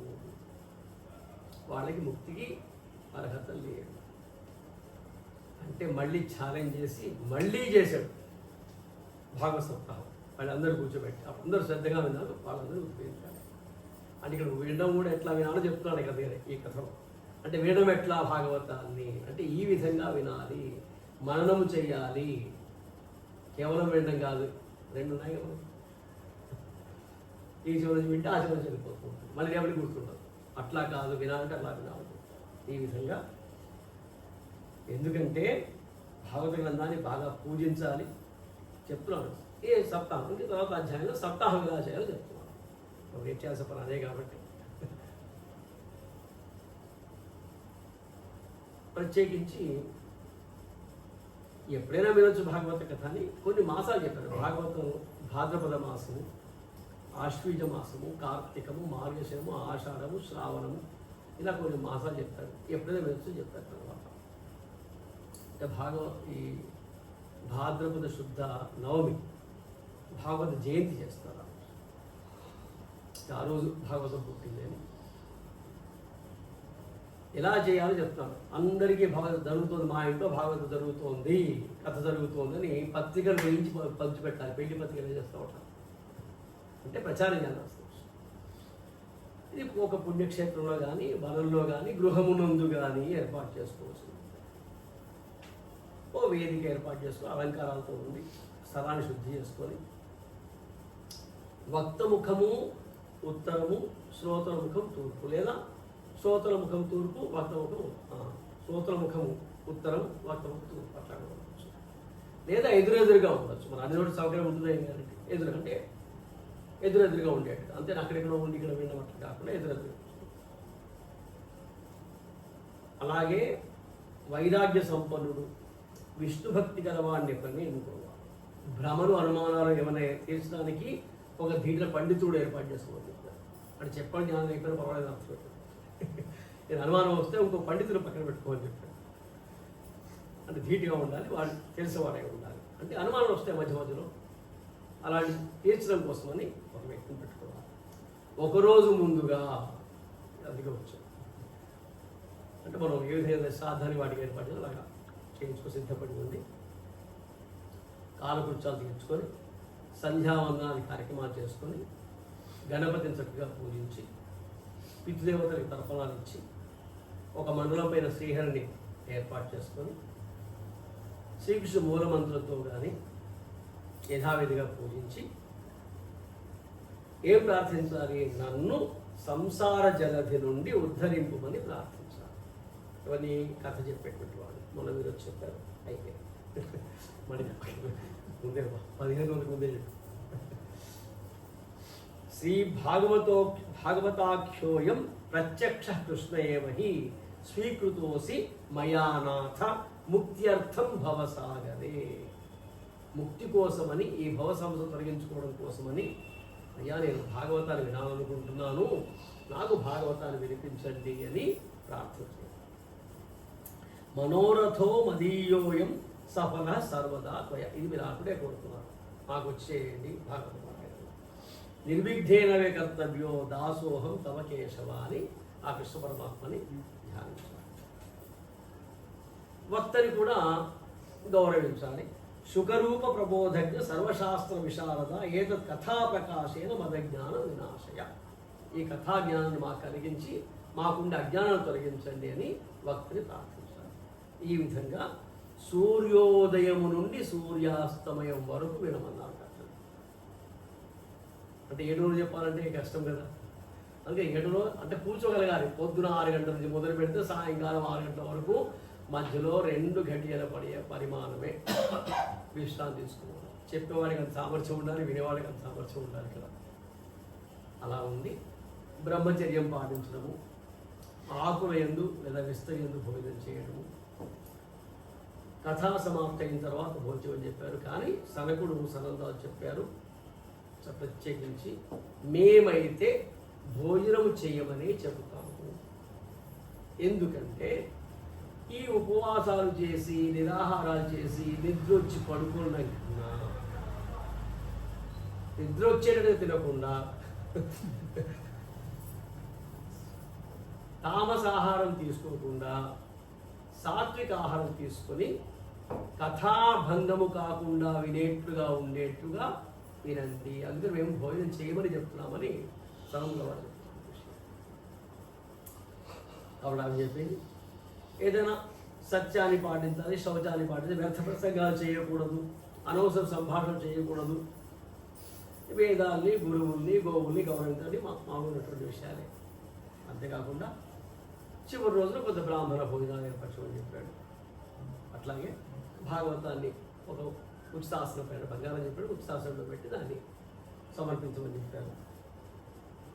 వాళ్ళకి ముక్తికి అర్హత లేదు. అంటే మళ్ళీ ఛాలెంజ్ చేసి మళ్ళీ చేశాడు భాగవత సప్తాహం. వాళ్ళందరూ కూర్చోబెట్టి అందరూ శ్రద్ధగా విన్నారు, వాళ్ళందరూ ఉపయోగించాలి. అంటే ఇక్కడ వినడం కూడా ఎట్లా వినాలో చెప్తున్నాడు ఇక్కడ వేరే ఈ కథలో. అంటే వినడం ఎట్లా భాగవతాన్ని అంటే ఈ విధంగా వినాలి, మననము చెయ్యాలి. కేవలం వినడం కాదు, రెండు ఉన్నాయి కదా, ఈ చివరి నుంచి వింటే ఆ చివరి నుంచి వెళ్ళిపోతూ ఉంటుంది, మళ్ళీ రేపటి గుర్తుండదు. అట్లా కాదు, వినాలంటే అట్లా వినాలి ఈ విధంగా. ఎందుకంటే భాగవత గ్రంథాన్ని బాగా పూజించాలి చెప్తున్నాడు. ఏ సప్తాహం అంటే తర్వాత అధ్యాయంలో సప్తాహం ఎలా చేయాలో చెప్తున్నాడు. వ్యత్యాస పని అదే కాబట్టి ప్రత్యేకించి ఎప్పుడైనా వినొచ్చు భాగవత కథ అని. కొన్ని మాసాలు చెప్పారు భాగవతం. భాద్రపద మాసము, ఆశ్వీజ మాసము, కార్తీకము, మార్గశిరము, ఆషాఢము, శ్రావణము, ఇలా కొన్ని మాసాలు చెప్తారు. ఎప్పుడైనా వినొచ్చు చెప్పారు. తర్వాత అంటే ఈ భాద్రపద శుద్ధ నవమి భాగవత జయంతి చేస్తారు. ఆ రోజు భాగవతం పుట్టిందేమో. ఎలా చేయాలో చెప్తాను. అందరికీ భాగవతం జరుగుతుంది, మా ఇంట్లో భాగవతం జరుగుతోంది, కథ జరుగుతోందని పత్రికలు వేయించి పంచిపెట్టాలి. పెళ్లి పత్రికలు చేస్తూ ఉంటారు, అంటే ప్రచారం చేయాలి. ఇది ఒక పుణ్యక్షేత్రంలో కానీ, వనంలో కానీ, గృహమునందు కానీ ఏర్పాటు చేసుకోవచ్చు. ఓ వేదిక ఏర్పాటు చేసుకొని అలంకారాలతో ఉండి స్థలాన్ని శుద్ధి చేసుకొని, వక్త ముఖము ఉత్తరము, శ్రోతల ముఖం తూర్పు, లేదా శ్రోతల ముఖం తూర్పు, వక్త ముఖం శ్రోతల ముఖము ఉత్తరం, వక్త ముఖం తూర్పు అట్లా ఉండవచ్చు. లేదా ఎదురెదురుగా ఉండొచ్చు. మన అన్ని రోజు సౌకర్యం ఉంటుంది కాబట్టి అంటే ఎదురెదురుగా ఉండేది. అంతే, అక్కడెక్కడో ఉండి ఇక్కడ వినడం అట్లా కాకుండా ఎదురెదురు. అలాగే వైరాగ్య సంపన్నుడు, విష్ణు భక్తి గలవాడిని ఎక్కడిని ఎన్నుకోవాలి. భ్రమలు అనుమానాలు ఏమైనా తీర్చడానికి ఒక ధీర పండితుడు ఏర్పాటు చేసుకోవాలి. అంటే చెప్పండి, జ్ఞానం అయిపోయినా పర్వాలేదు అర్థం పెట్టాడు. నేను అనుమానం వస్తే ఇంకో పండితుడు పక్కన పెట్టుకోమని చెప్పాడు. అంటే ధీటుగా ఉండాలి, వాడు తెలిసేవాడే ఉండాలి. అంటే అనుమానం వస్తే మధ్య మధ్యలో అలాంటి తీర్చడం కోసమని ఒక వ్యక్తిని పెట్టుకోవాలి. ఒకరోజు ముందుగా అదిగవచ్చు. అంటే మనం ఏ విధంగా శ్రాద్ధాన్ని వాటికి ఏర్పాటు అలాగా చేయించుకో సిద్ధపడి ఉంది. కాలకృత్యాలు తీర్చుకొని సంధ్యావందనాది కార్యక్రమాలు చేసుకొని గణపతిని చక్కగా పూజించి పితృదేవతలకు తర్పణాలు ఇచ్చి ఒక మండలం పైన శ్రీహరిని ఏర్పాటు చేసుకొని శ్రీకృష్ణ మూలమంత్రంతో కానీ యథావిధిగా పూజించి ఏం ప్రార్థించాలి? నన్ను సంసార జలధి నుండి ఉద్ధరింపుమని ప్రార్థించాలి. ఇవన్నీ కథ చెప్పేటువంటి వాడు మొన్న మీరు వచ్చి చెప్పారు. అయితే మరి ముందే 15 రోజుల ముందే చెప్పారు. శ్రీ భాగవతాఖ్యోయం ప్రత్యక్ష కృష్ణ ఏమహి స్వీకృతోసి మయానాథ ముక్త్యర్థం భవసాగరే. ముక్తి కోసమని, ఈ భవసంస తొలగించుకోవడం కోసమని అయ్యా నేను భాగవతాన్ని వినాలనుకుంటున్నాను, నాకు భాగవతాన్ని వినిపించండి అని ప్రార్థించాను. మనోరథో మదీయోయం సఫల సర్వదా త్వయ. ఇది మీరు అప్పుడే కోరుతున్నారు, మాకు వచ్చేయండి భాగవత పారాయణం. నిర్విఘ్నేనవే కర్తవ్యో దాసోహం తవ కేశవ అని ఆ కృష్ణ పరమాత్మని ధ్యానించాలి. వక్తని కూడా గౌరవించాలి. శుకరూప ప్రబోధజ్ఞ సర్వశాస్త్ర విశారద ఏతత్ కథా ప్రకాశేన మదజ్ఞాన వినాశయ. ఈ కథా జ్ఞానాన్ని మాకు కలిగించి మాకుండే అజ్ఞానాన్ని తొలగించండి అని వక్తని ప్రార్థించాలి. ఈ విధంగా సూర్యోదయము నుండి సూర్యాస్తమయం వరకు వినమన్నారు కథలు. అంటే 7 రోజులు చెప్పాలంటే కష్టం కదా. అందుకే 7 రోజులు అంటే కూర్చోగలగాలి. పొద్దున 6 గంటల నుంచి మొదలు పెడితే సాయంకాలం 6 గంటల వరకు మధ్యలో 2 గంటల పడే పరిమాణమే విశ్రాంతి తీసుకోవాలి. చెప్పేవాడికి అంత సామర్థ్యం ఉండాలి, వినేవాడికి అంత సామర్థ్యం ఉండాలి కదా. అలా ఉంది. బ్రహ్మచర్యం పాటించడము, ఆకుల యందు లేదా విస్తరి యందు భోజనం చేయడము, కథా సమాప్తి అయిన తర్వాత భోజనం చెప్పారు. కానీ సనకుడు సనందాలు చెప్పారు ప్రత్యేకించి, మేమైతే భోజనము చేయమని చెబుతాము. ఎందుకంటే ఈ ఉపవాసాలు చేసి నిరాహారాలు చేసి నిద్ర వచ్చి పడుకున్న కన్నా నిద్ర వచ్చేటట్టుగా తినకుండా తామసాహారం తీసుకోకుండా సాత్విక ఆహారం తీసుకొని కథాభంగము కాకుండా వినేట్లుగా ఉండేట్లుగా వినండి. అందుకని మేము భోజనం చేయమని చెప్తున్నామని సరంగా వారు కాబట్టి ఆమె చెప్పింది ఏదైనా సత్యాన్ని పాటించాలి, శౌచాన్ని పాటించాలి, వ్యర్థ ప్రసంగాలు చేయకూడదు, అనవసర సంభాషణ చేయకూడదు, వేదాల్ని గురువుల్ని గోవుల్ని గౌరవించాలి, మామూలున్నటువంటి విషయాలే. అంతేకాకుండా చివరి రోజున కొంత బ్రాహ్మణ భోజనాలు ఏర్పరచమని చెప్పాడు. అట్లాగే భాగవతాన్ని ఒక ఉచితాసనం పైన బంగారం చెప్పాడు, ఉచితాసనంలో పెట్టి దాన్ని సమర్పించమని చెప్పారు.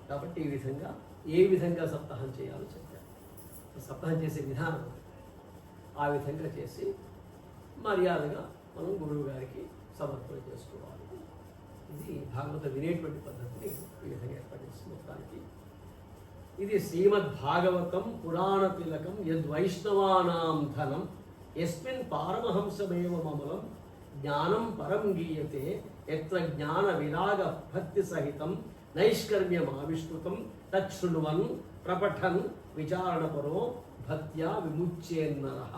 కాబట్టి ఈ విధంగా ఏ విధంగా సప్తాహం చేయాలో చెప్పారు. సప్తాహం చేసే విధానం ఆ విధంగా చేసి మర్యాదగా మనం గురువు గారికి సమర్పణ చేసుకోవాలి. ఇది భాగవత వినేటువంటి పద్ధతిని ఈ విధంగా ఏర్పాటు చేస్తుంది. మొత్తానికి ఇది శ్రీమద్భాగవతం పురాణ తిలకం యద్వైష్ణవానాం ధనం యస్మిన్ పారమహంసమేవ మమలం జ్ఞానం పరం గీయతే ఎత్ర జ్ఞాన విరాగ భక్తి సహితం నైష్కర్మ్యం ఆవిష్కృతం తచ్ఛృణ్వన్ ప్రపఠన్ విచారణపరో భక్త్యా విముచ్యేన్నరః.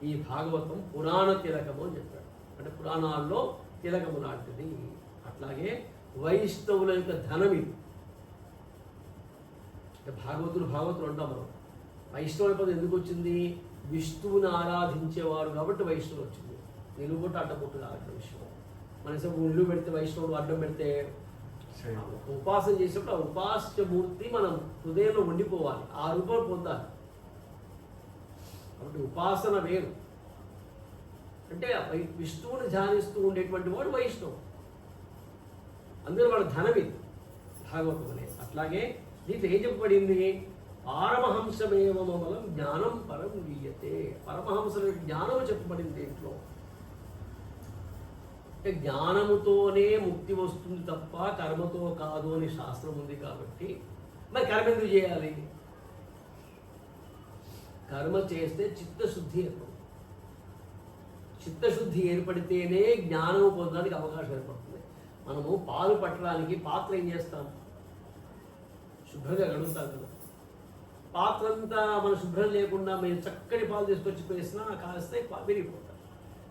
ఈ భాగవతం పురాణ తిలకము అని చెప్పాడు. అంటే పురాణాల్లో తిలకము లాంటిది. అట్లాగే వైష్ణవుల యొక్క ధనం ఇది. భాగవతులు అంటాం మనం. వైష్ణవుల పదం ఎందుకు వచ్చింది? విష్ణువుని ఆరాధించేవారు కాబట్టి వైష్ణవులు వచ్చింది. నిలుగుట్టు అడ్డపుట్టు కాదు విషయం. మనసు ఇల్లు పెడితే వైష్ణవుడు అడ్డం పెడితే ఉపాసన చేసేప్పుడు ఆ ఉపాస్యమూర్తి మనం హృదయంలో ఉండిపోవాలి, ఆ రూపం పొందాలి. కాబట్టి ఉపాసన వేరు. అంటే విష్ణువుని ధ్యానిస్తూ ఉండేటువంటి వాడు వైష్ణవు. అందులో వాడు ధనమి భాగవతం అనేది. అట్లాగే దీంట్లో ఏం చెప్పబడింది? పారమహంసమేవ మమలం జ్ఞానం పరం గీయతే. పరమహంసల జ్ఞానము చెప్పబడింది దీంట్లో. అంటే జ్ఞానముతోనే ముక్తి వస్తుంది తప్ప కర్మతో కాదు అని శాస్త్రం ఉంది. కాబట్టి మరి కర్మ ఎందుకు చేయాలి? కర్మ చేస్తే చిత్తశుద్ధి ఏర్పడుతుంది. చిత్తశుద్ధి ఏర్పడితేనే జ్ఞానము పొందడానికి అవకాశం ఏర్పడుతుంది. మనము పాలు పట్టడానికి పాత్ర ఏం చేస్తాం? శుభ్రంగా గడుస్తాం కదా. పాత్ర అంతా మన శుభ్రం లేకుండా మీరు చక్కటి పాలు తీసుకొచ్చి వేసినా కాస్తే విరిగిపోతాం.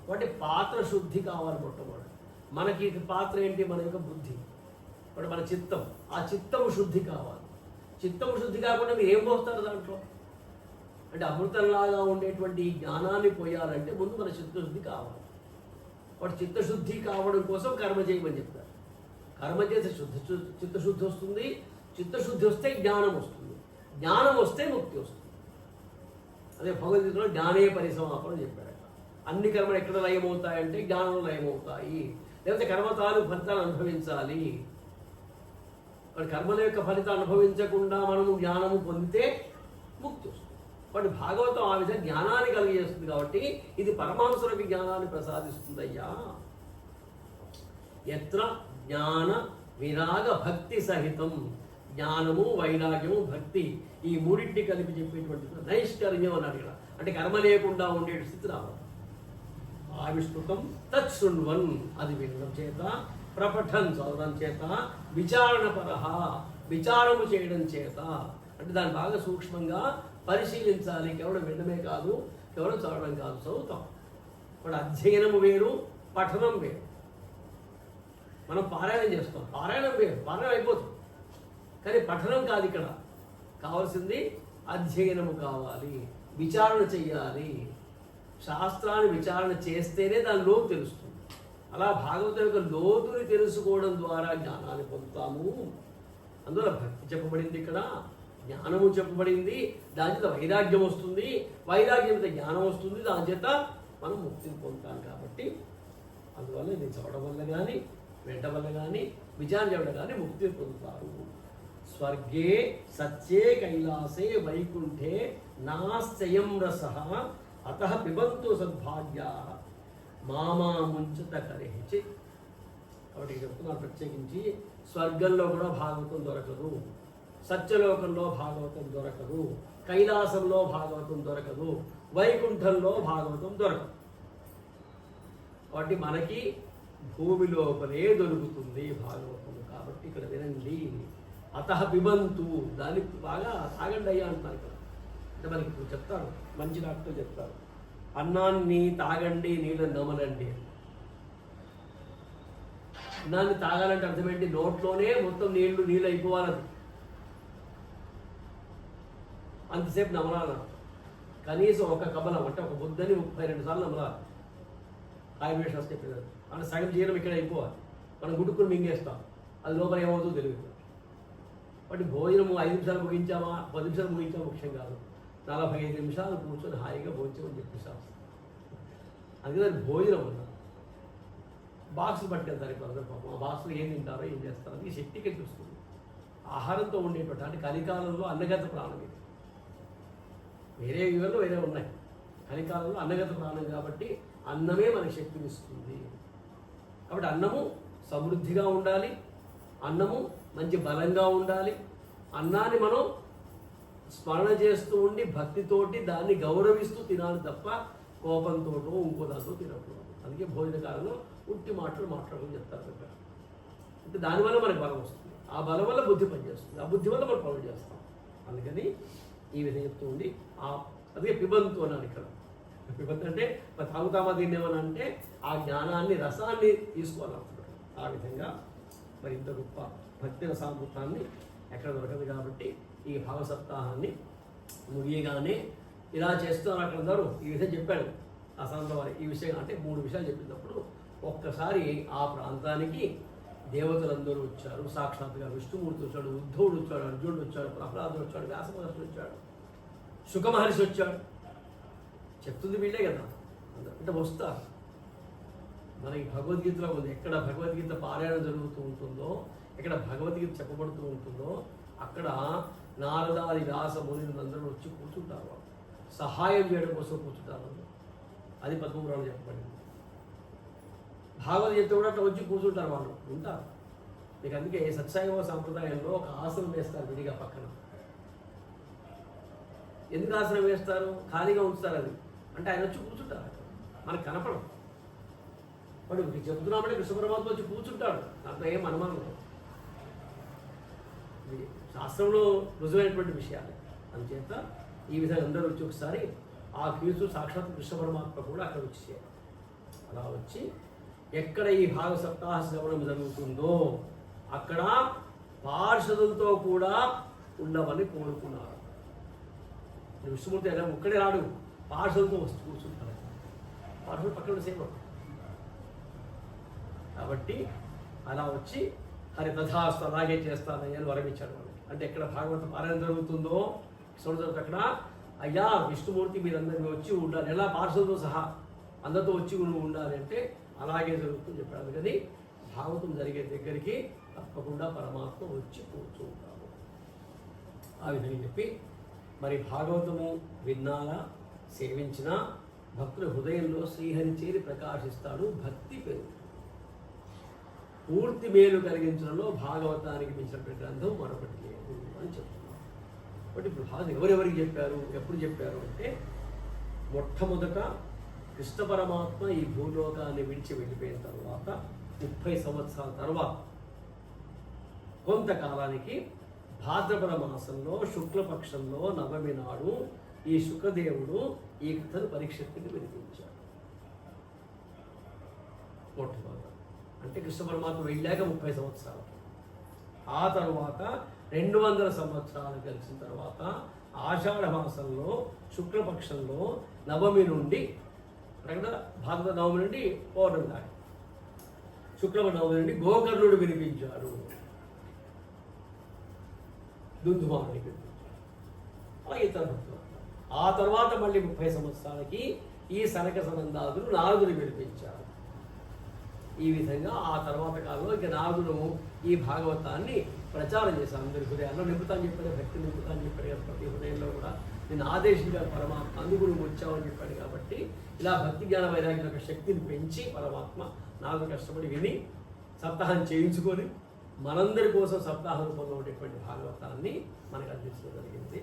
కాబట్టి పాత్ర శుద్ధి కావాలి మొట్టమొదటి. మనకి పాత్ర ఏంటి? మన యొక్క బుద్ధి, ఇప్పుడు మన చిత్తం. ఆ చిత్తము శుద్ధి కావాలి. చిత్తము శుద్ధి కాకుండా మీరు ఏం పోస్తారు దాంట్లో? అంటే అమృతంలాగా ఉండేటువంటి జ్ఞానాన్ని పోయాలంటే ముందు మన చిత్తశుద్ధి కావాలి. వాటి చిత్తశుద్ధి కావడం కోసం కర్మ చేయమని చెప్తారు. కర్మ చేస్తే చిత్తశుద్ధి వస్తుంది. చిత్తశుద్ధి వస్తే జ్ఞానం వస్తుంది. జ్ఞానం వస్తే ముక్తి వస్తుంది. అదే భగవద్గీతలో జ్ఞానే పరిసమాపన చెప్పారు. అన్ని కర్మలు ఎక్కడ లయమవుతాయంటే జ్ఞానంలో లయమవుతాయి. లేకపోతే కర్మతాలు ఫలితాలు అనుభవించాలి. వాటి కర్మల యొక్క ఫలితాలు అనుభవించకుండా మనము జ్ఞానము పొందితే ముక్తి వస్తుంది. వాటి భాగవతం ఆ విధంగా జ్ఞానాన్ని కలిగజేస్తుంది. కాబట్టి ఇది పరమాంశులకు జ్ఞానాన్ని ప్రసాదిస్తుందయ్యా. ఎత్ర జ్ఞాన విరాగ భక్తి సహితం. జ్ఞానము, వైరాగ్యము, భక్తి ఈ మూడింటిని కలిపి చెప్పేటువంటి నైష్కర్మ్యం అన్నాడు ఇక్కడ. అంటే కర్మ లేకుండా ఉండే స్థితి రావాలి. ఆవిష్కృతం తచ్ఛృణ్వన్, అది వినడం చేత, ప్రపఠన్ చదవడం చేత, విచారణపరః విచారము చేయడం చేత. అంటే దాన్ని బాగా సూక్ష్మంగా పరిశీలించాలి. కేవలం వినడమే కాదు, కేవలం చదవడం కాదు, చదువుతాం. ఇప్పుడు అధ్యయనము వేరు, పఠనం వేరు. మనం పారాయణం చేస్తాం, పారాయణం వేరు, పారాయణం అయిపోతుంది. కానీ పఠనం కాదు ఇక్కడ కావాల్సింది. అధ్యయనము కావాలి, విచారణ చెయ్యాలి. శాస్త్రాన్ని విచారణ చేస్తేనే దాని లోతు తెలుస్తుంది. అలా భాగవతం యొక్క లోతుని తెలుసుకోవడం ద్వారా జ్ఞానాన్ని పొందుతాము. అందువల్ల భక్తి చెప్పబడింది, ఇక్కడ జ్ఞానము చెప్పబడింది. దాని చేత వైరాగ్యం వస్తుంది, వైరాగ్యం చేత జ్ఞానం వస్తుంది, దాని చేత మనం ముక్తిని పొందుతాం. కాబట్టి అందువల్ల ఇది చదవడం వల్ల కానీ, వినడం వల్ల కానీ, విచారణ చేయడం కానీ ముక్తిని పొందుతారు. స్వర్గే సత్యే కైలాసే వైకుంఠే నాస్త్యయం రసః అతః పిబంతు సద్భాగ్యా మామా ముంచత కరిహిచి. కాబట్టి చెప్తున్నారు ప్రత్యేకించి, స్వర్గంలో కూడా భాగవతం దొరకదు, సత్యలోకంలో భాగవతం దొరకదు, కైలాసంలో భాగవతం దొరకదు, వైకుంఠంలో భాగవతం దొరకదు. కాబట్టి మనకి భూమి లోపలే దొరుకుతుంది భాగవతము. కాబట్టి ఇక్కడ వినండి, అతః పిబంతు, దాన్ని బాగా తాగండి అయ్యా అంటున్నారు ఇక్కడ. అంటే మనకి ఇప్పుడు చెప్తారు, మంచి డాక్టర్ చెప్తారు, అన్నాన్ని తాగండి, నీళ్ళని నమలండి. అన్నాన్ని తాగాలంటే అర్థం ఏంటి? నోట్లోనే మొత్తం నీళ్ళు అయిపోవాలని, అంతసేపు నమలాల. కనీసం ఒక కబలం అంటే ఒక బుద్ధని 32 సార్లు నమలాలి. ఆయుర్వేద శాస్త్రం చెప్పేది అంటే సగం జీవనం ఇక్కడ అయిపోవాలి. మనం గుడుక్కుని మింగేస్తాం, అది లోపల ఏమవుతుందో తెలియదు. కాబట్టి భోజనం 5 నిమిషాలు ముగించామా 10 నిమిషాలు ముగించామా ముఖ్యం కాదు, 45 నిమిషాలు కూర్చొని హాయిగా భోజనం చెప్పి శాస్త్రం. అందుకే భోజనం ఉన్నా బాక్సులు పట్టుకెళ్తారు ఇప్పుడు అందరూ. పాపం ఆ బాక్సులు ఏం తింటారో ఏం చేస్తారో అది శక్తికి చూస్తుంది. ఆహారంతో ఉండేటువంటి అంటే కలికాలంలో అన్నగత ప్రాణం ఇది. వేరే యుగంలో వేరే ఉన్నాయి. కలికాలంలో అన్నగత ప్రాణం కాబట్టి అన్నమే మనకి శక్తినిస్తుంది. కాబట్టి అన్నము సమృద్ధిగా ఉండాలి, అన్నము మంచి బలంగా ఉండాలి. అన్నాన్ని మనం స్మరణ చేస్తూ ఉండి భక్తితోటి దాన్ని గౌరవిస్తూ తినాలి తప్ప కోపంతోటో ఇంకో దాంతో తినకూడదు. అందుకే భోజన కాలంలో ఉట్టి మాటలు మాట్లాడుకుని చెప్తారు కదా. అంటే దానివల్ల మనకు బలం వస్తుంది, ఆ బలం వల్ల బుద్ధి పనిచేస్తుంది, ఆ బుద్ధి వల్ల మనం పనులు చేస్తాం. అందుకని ఈ విధంగా చెప్తూ ఉండి అందుకే పిబంతు అన్నాడు ఇక్కడ. పిబంతు అంటే మరి తాగుతామా తినేమని అంటే ఆ జ్ఞానాన్ని రసాన్ని తీసుకోవాలనుకుంటారు. ఆ విధంగా మరి ఇంత గొప్ప భక్తి రసామృతాన్ని ఎక్కడ దొరకదు. కాబట్టి ఈ భావ సప్తాహాన్ని ముగియగానే ఇలా చేస్తున్నారు అక్కడ అందరూ ఈ విషయం చెప్పాడు అసలు వారి. ఈ విషయం అంటే 3 విషయాలు చెప్పినప్పుడు ఒక్కసారి ఆ ప్రాంతానికి దేవతలందరూ వచ్చారు. సాక్షాత్గా విష్ణుమూర్తి వచ్చాడు, ఉద్ధవుడు వచ్చాడు, అర్జునుడు వచ్చాడు, ప్రహ్లాదుడు వచ్చాడు, వ్యాసమహర్షి వచ్చాడు, శుకమహర్షి వచ్చాడు. చెప్తుంది వీళ్ళే కదా అంటే వస్తారు. మనకి భగవద్గీతలో ఉంది, ఎక్కడ భగవద్గీత పారాయణం జరుగుతూ ఉంటుందో, ఎక్కడ భగవద్గీత చెప్పబడుతూ ఉంటుందో అక్కడ నారదాది వ్యాస మునులందరూ వచ్చి కూర్చుంటారు. వాళ్ళు సహాయం చేయడం కోసం కూర్చుంటారు. అది పద్మపురాణం చెప్పబడింది. భాగవద్గీత కూడా అట్లా వచ్చి కూర్చుంటారు, వాళ్ళు ఉంటారు. మీకు అందుకే సత్సాయిబాబా సాంప్రదాయంలో ఒక ఆసనం వేస్తారు విడిగా పక్కన. ఎందుకు ఆసనం వేస్తారు? ఖాళీగా ఉంచుతారు. అది అంటే ఆయన వచ్చి కూర్చుంటారు, మనకు కనపడం. వాడు చెప్తున్నామంటే కృష్ణ పరమాత్మ వచ్చి కూర్చుంటాడు, దాంట్లో ఏం అనుమానం లేదు. ఇది శాస్త్రంలో రుజువైనటువంటి విషయాలు. అందుచేత ఈ విధంగా అందరూ వచ్చి ఒకసారి ఆ కీర్తు సాక్షాత్ కృష్ణ పరమాత్మ కూడా అక్కడ వచ్చేయాలి. అలా వచ్చి ఎక్కడ ఈ భాగ సప్తాహ శ్రవణం జరుగుతుందో అక్కడ పార్షదులతో కూడా ఉండమని కోరుకున్నారు. విష్ణుమూర్తి అయినా ఒక్కడే రాడు, పార్షదులతో వస్తూ కూర్చుంటారు. పార్షదులు పక్కన సేవ. కాబట్టి అలా వచ్చి హరి తథాస్తు అలాగే చేస్తానని అని వరమిచ్చాడు వాళ్ళకి. అంటే ఎక్కడ భాగవత పారాయణ జరుగుతుందో చూడదు అక్కడ అయ్యా విష్ణుమూర్తి మీరందరినీ వచ్చి ఉండాలి, ఎలా పార్షదులతో సహా అందరితో వచ్చి ఉండాలి అంటే అలాగే జరుగుతుంది చెప్పాడు. అందుకని భాగవతం జరిగే దగ్గరికి తప్పకుండా పరమాత్మ వచ్చి కూర్చుంటారు. ఆ విధంగా చెప్పి మరి భాగవతము విన్నాలా సేవించిన భక్తుల హృదయంలో శ్రీహరి చేరి ప్రకాశిస్తాడు, భక్తి పెరుగుతుంది. పూర్తి మేలు కలిగించడంలో భాగవతానికి మించినటువంటి గ్రంథం మరొకటి లేదు అని చెప్తున్నారు. కాబట్టి ఇప్పుడు భాగవతం ఎవరెవరికి చెప్పారు, ఎప్పుడు చెప్పారు అంటే మొట్టమొదట కృష్ణ పరమాత్మ ఈ భూలోకాన్ని విడిచి వెళ్ళిపోయిన తర్వాత 30 సంవత్సరాల తర్వాత కొంతకాలానికి భాద్రపద మాసంలో శుక్లపక్షంలో నవమి నాడు ఈ శుకదేవుడు ఈ కథను పరీక్షిత్తుకి వినిపించాడు. మొట్టమొదట అంటే కృష్ణ పరమాత్మ వెళ్ళాక 30 సంవత్సరాలు. ఆ తర్వాత 200 సంవత్సరాలు కలిసిన తర్వాత ఆషాఢ మాసంలో శుక్లపక్షంలో నవమి నుండి అక్కడ భాద్రపద నవమి నుండి పౌర్ణమి దాకా శుక్ల నవమి నుండి గోకర్ణుడు వినిపించాడు, దుందుమారుడికి వినిపించాడు. అలా ఇతర భక్తులు. ఆ తర్వాత మళ్ళీ 30 సంవత్సరాలకి ఈ సనక సనందాదులు నారదుడు వినిపించారు. ఈ విధంగా ఆ తర్వాత కాలంలో ఇక నారదుడు ఈ భాగవతాన్ని ప్రచారం చేశాను. అందరి హృదయాల్లో నింపుతాను చెప్పాడు, భక్తి నింపుతాను చెప్పాడు కదా. ప్రతి హృదయంలో కూడా నేను ఆదేశించాడు పరమాత్మ, అందుకు నువ్వు వచ్చావని చెప్పాడు. కాబట్టి ఇలా భక్తి జ్ఞాన వైరాగ్యం యొక్క శక్తిని పెంచి పరమాత్మ నారదుడు కష్టపడి విని సప్తాహం చేయించుకొని మనందరి కోసం సప్తాహ రూపంలో ఉండేటువంటి భాగవతాన్ని మనకు అందించడం జరిగింది.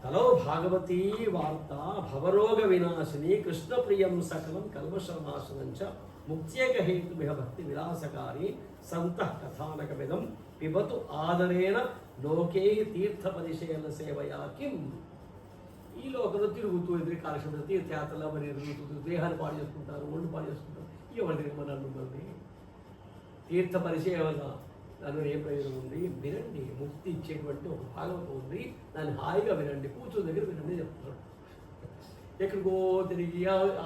కలో భాగవతీ వార్త భవరోగ వినాశిని కృష్ణప్రియం సకలం కల్మశనాశనంచ ముక్త్యేక హేతుమిహ భక్తి విలాసకారి సంతః కథానకమిదం పిబతు ఆదరేణ లోకే తీర్థపరిశీలన సేవయా కిం. ఈ లోకంలో తిరుగుతూ ఎదురు కాలక్షేత్ర తీర్థయాత్రలో మరి ఎదుగుతూ దేహాన్ని పాడు చేసుకుంటారు, ఒళ్ళు పాడు చేసుకుంటారు. ఎవరి నన్ను మళ్ళీ తీర్థ పరిచయం దానిలో ఏ ప్రయోజనం ఉంది? వినండి. ముక్తి ఇచ్చేటువంటి ఒక భాగవతం ఉంది, దాన్ని హాయిగా వినండి. కూర్చొని దగ్గర వినండి చెప్తున్నాడు. ఎక్కడికో తిరిగి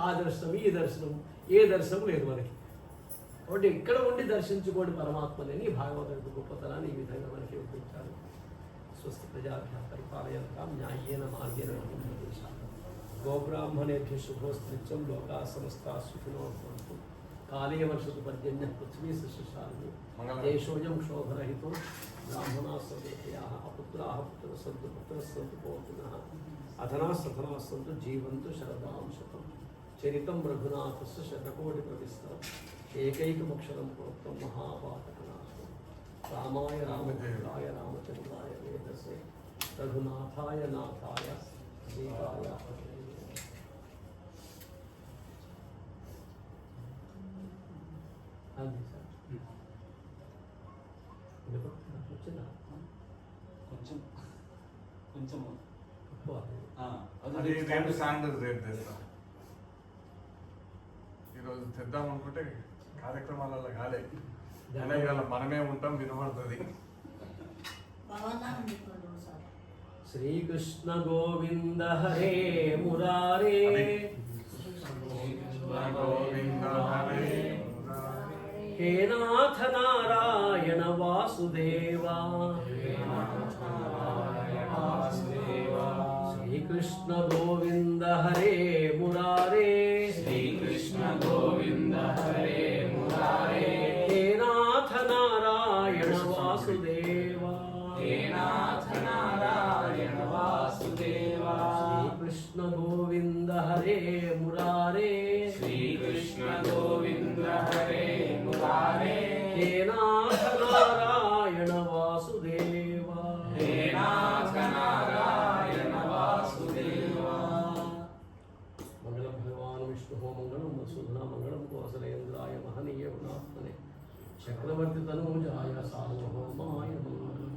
ఆ దర్శనం ఈ దర్శనం, ఏ దర్శనం లేదు మనకి. కాబట్టి ఇక్కడ ఉండి దర్శించుకోండి పరమాత్మని. భాగవతం యొక్క గొప్పతనాన్ని ఈ విధంగా మనకి వివరించారు. స్వస్తి ప్రజాభ్య పరిపాలయంతాం న్యాయేన మార్గేణ గోబ్రాహ్మణేభ్య శుభోస్త్రిత్యం లోకా సమస్తా సుఖినో భవంతు. కాళే వర్షతు పర్జన్య పృథ్వీ సృష్టిశాలిని దేశోయం క్షోభరహితో బ్రాహ్మణా సదేహయాః అపుత్రాః పుత్రస్సంతు పుత్రస్సంతు పౌత్రిణః అధనాస్తథనాస్సంతు జీవంతు శరదాం శతం. చరితం రఘునాథస్య శతకోటి ప్రవిస్తరం ఏకైకమక్షరం ప్రోక్తం మహాపాతకనాశనం. రామాయ రామచంద్రాయ రామచంద్రాయ వేదసే రఘునాథాయ నాథాయ సీతాయ. అది సార్ వచ్చిందా? కొంచెం కొంచెం అది రేపు సాయంత్రం రేపు తెస్తా. ఈరోజు తెద్దాం అనుకుంటే కార్యక్రమాలలో కాలే. అయినా ఇవాళ మనమే ఉంటాం, వినబడుతుంది. శ్రీకృష్ణ గోవింద హరే మురారే గోవింద హరే హే నాథ నారాయణ వాసుదేవా. శ్రీకృష్ణ గోవింద హరే మురారే శ్రీకృష్ణ గోవింద హరే మురారే హే నాథ నారాయణ వాసుదేవా. హే నాథ నారాయణ వాసుదేవా. శ్రీకృష్ణ గోవింద హరే మురారే శ్రీకృష్ణ గోవింద హరే మురారే హే నాథ నారాయణ వాసుదేవా. హే నాథ నారాయణ వాసుదేవా. మంగళం భగవాన్ విష్ణు మంగళం మధుసూదన మంగళం కోసలేంద్రాయ మహనీయ గుణాత్మనే చక్రవర్తి తనూజాయ సార్వభౌమాయ మంగళం.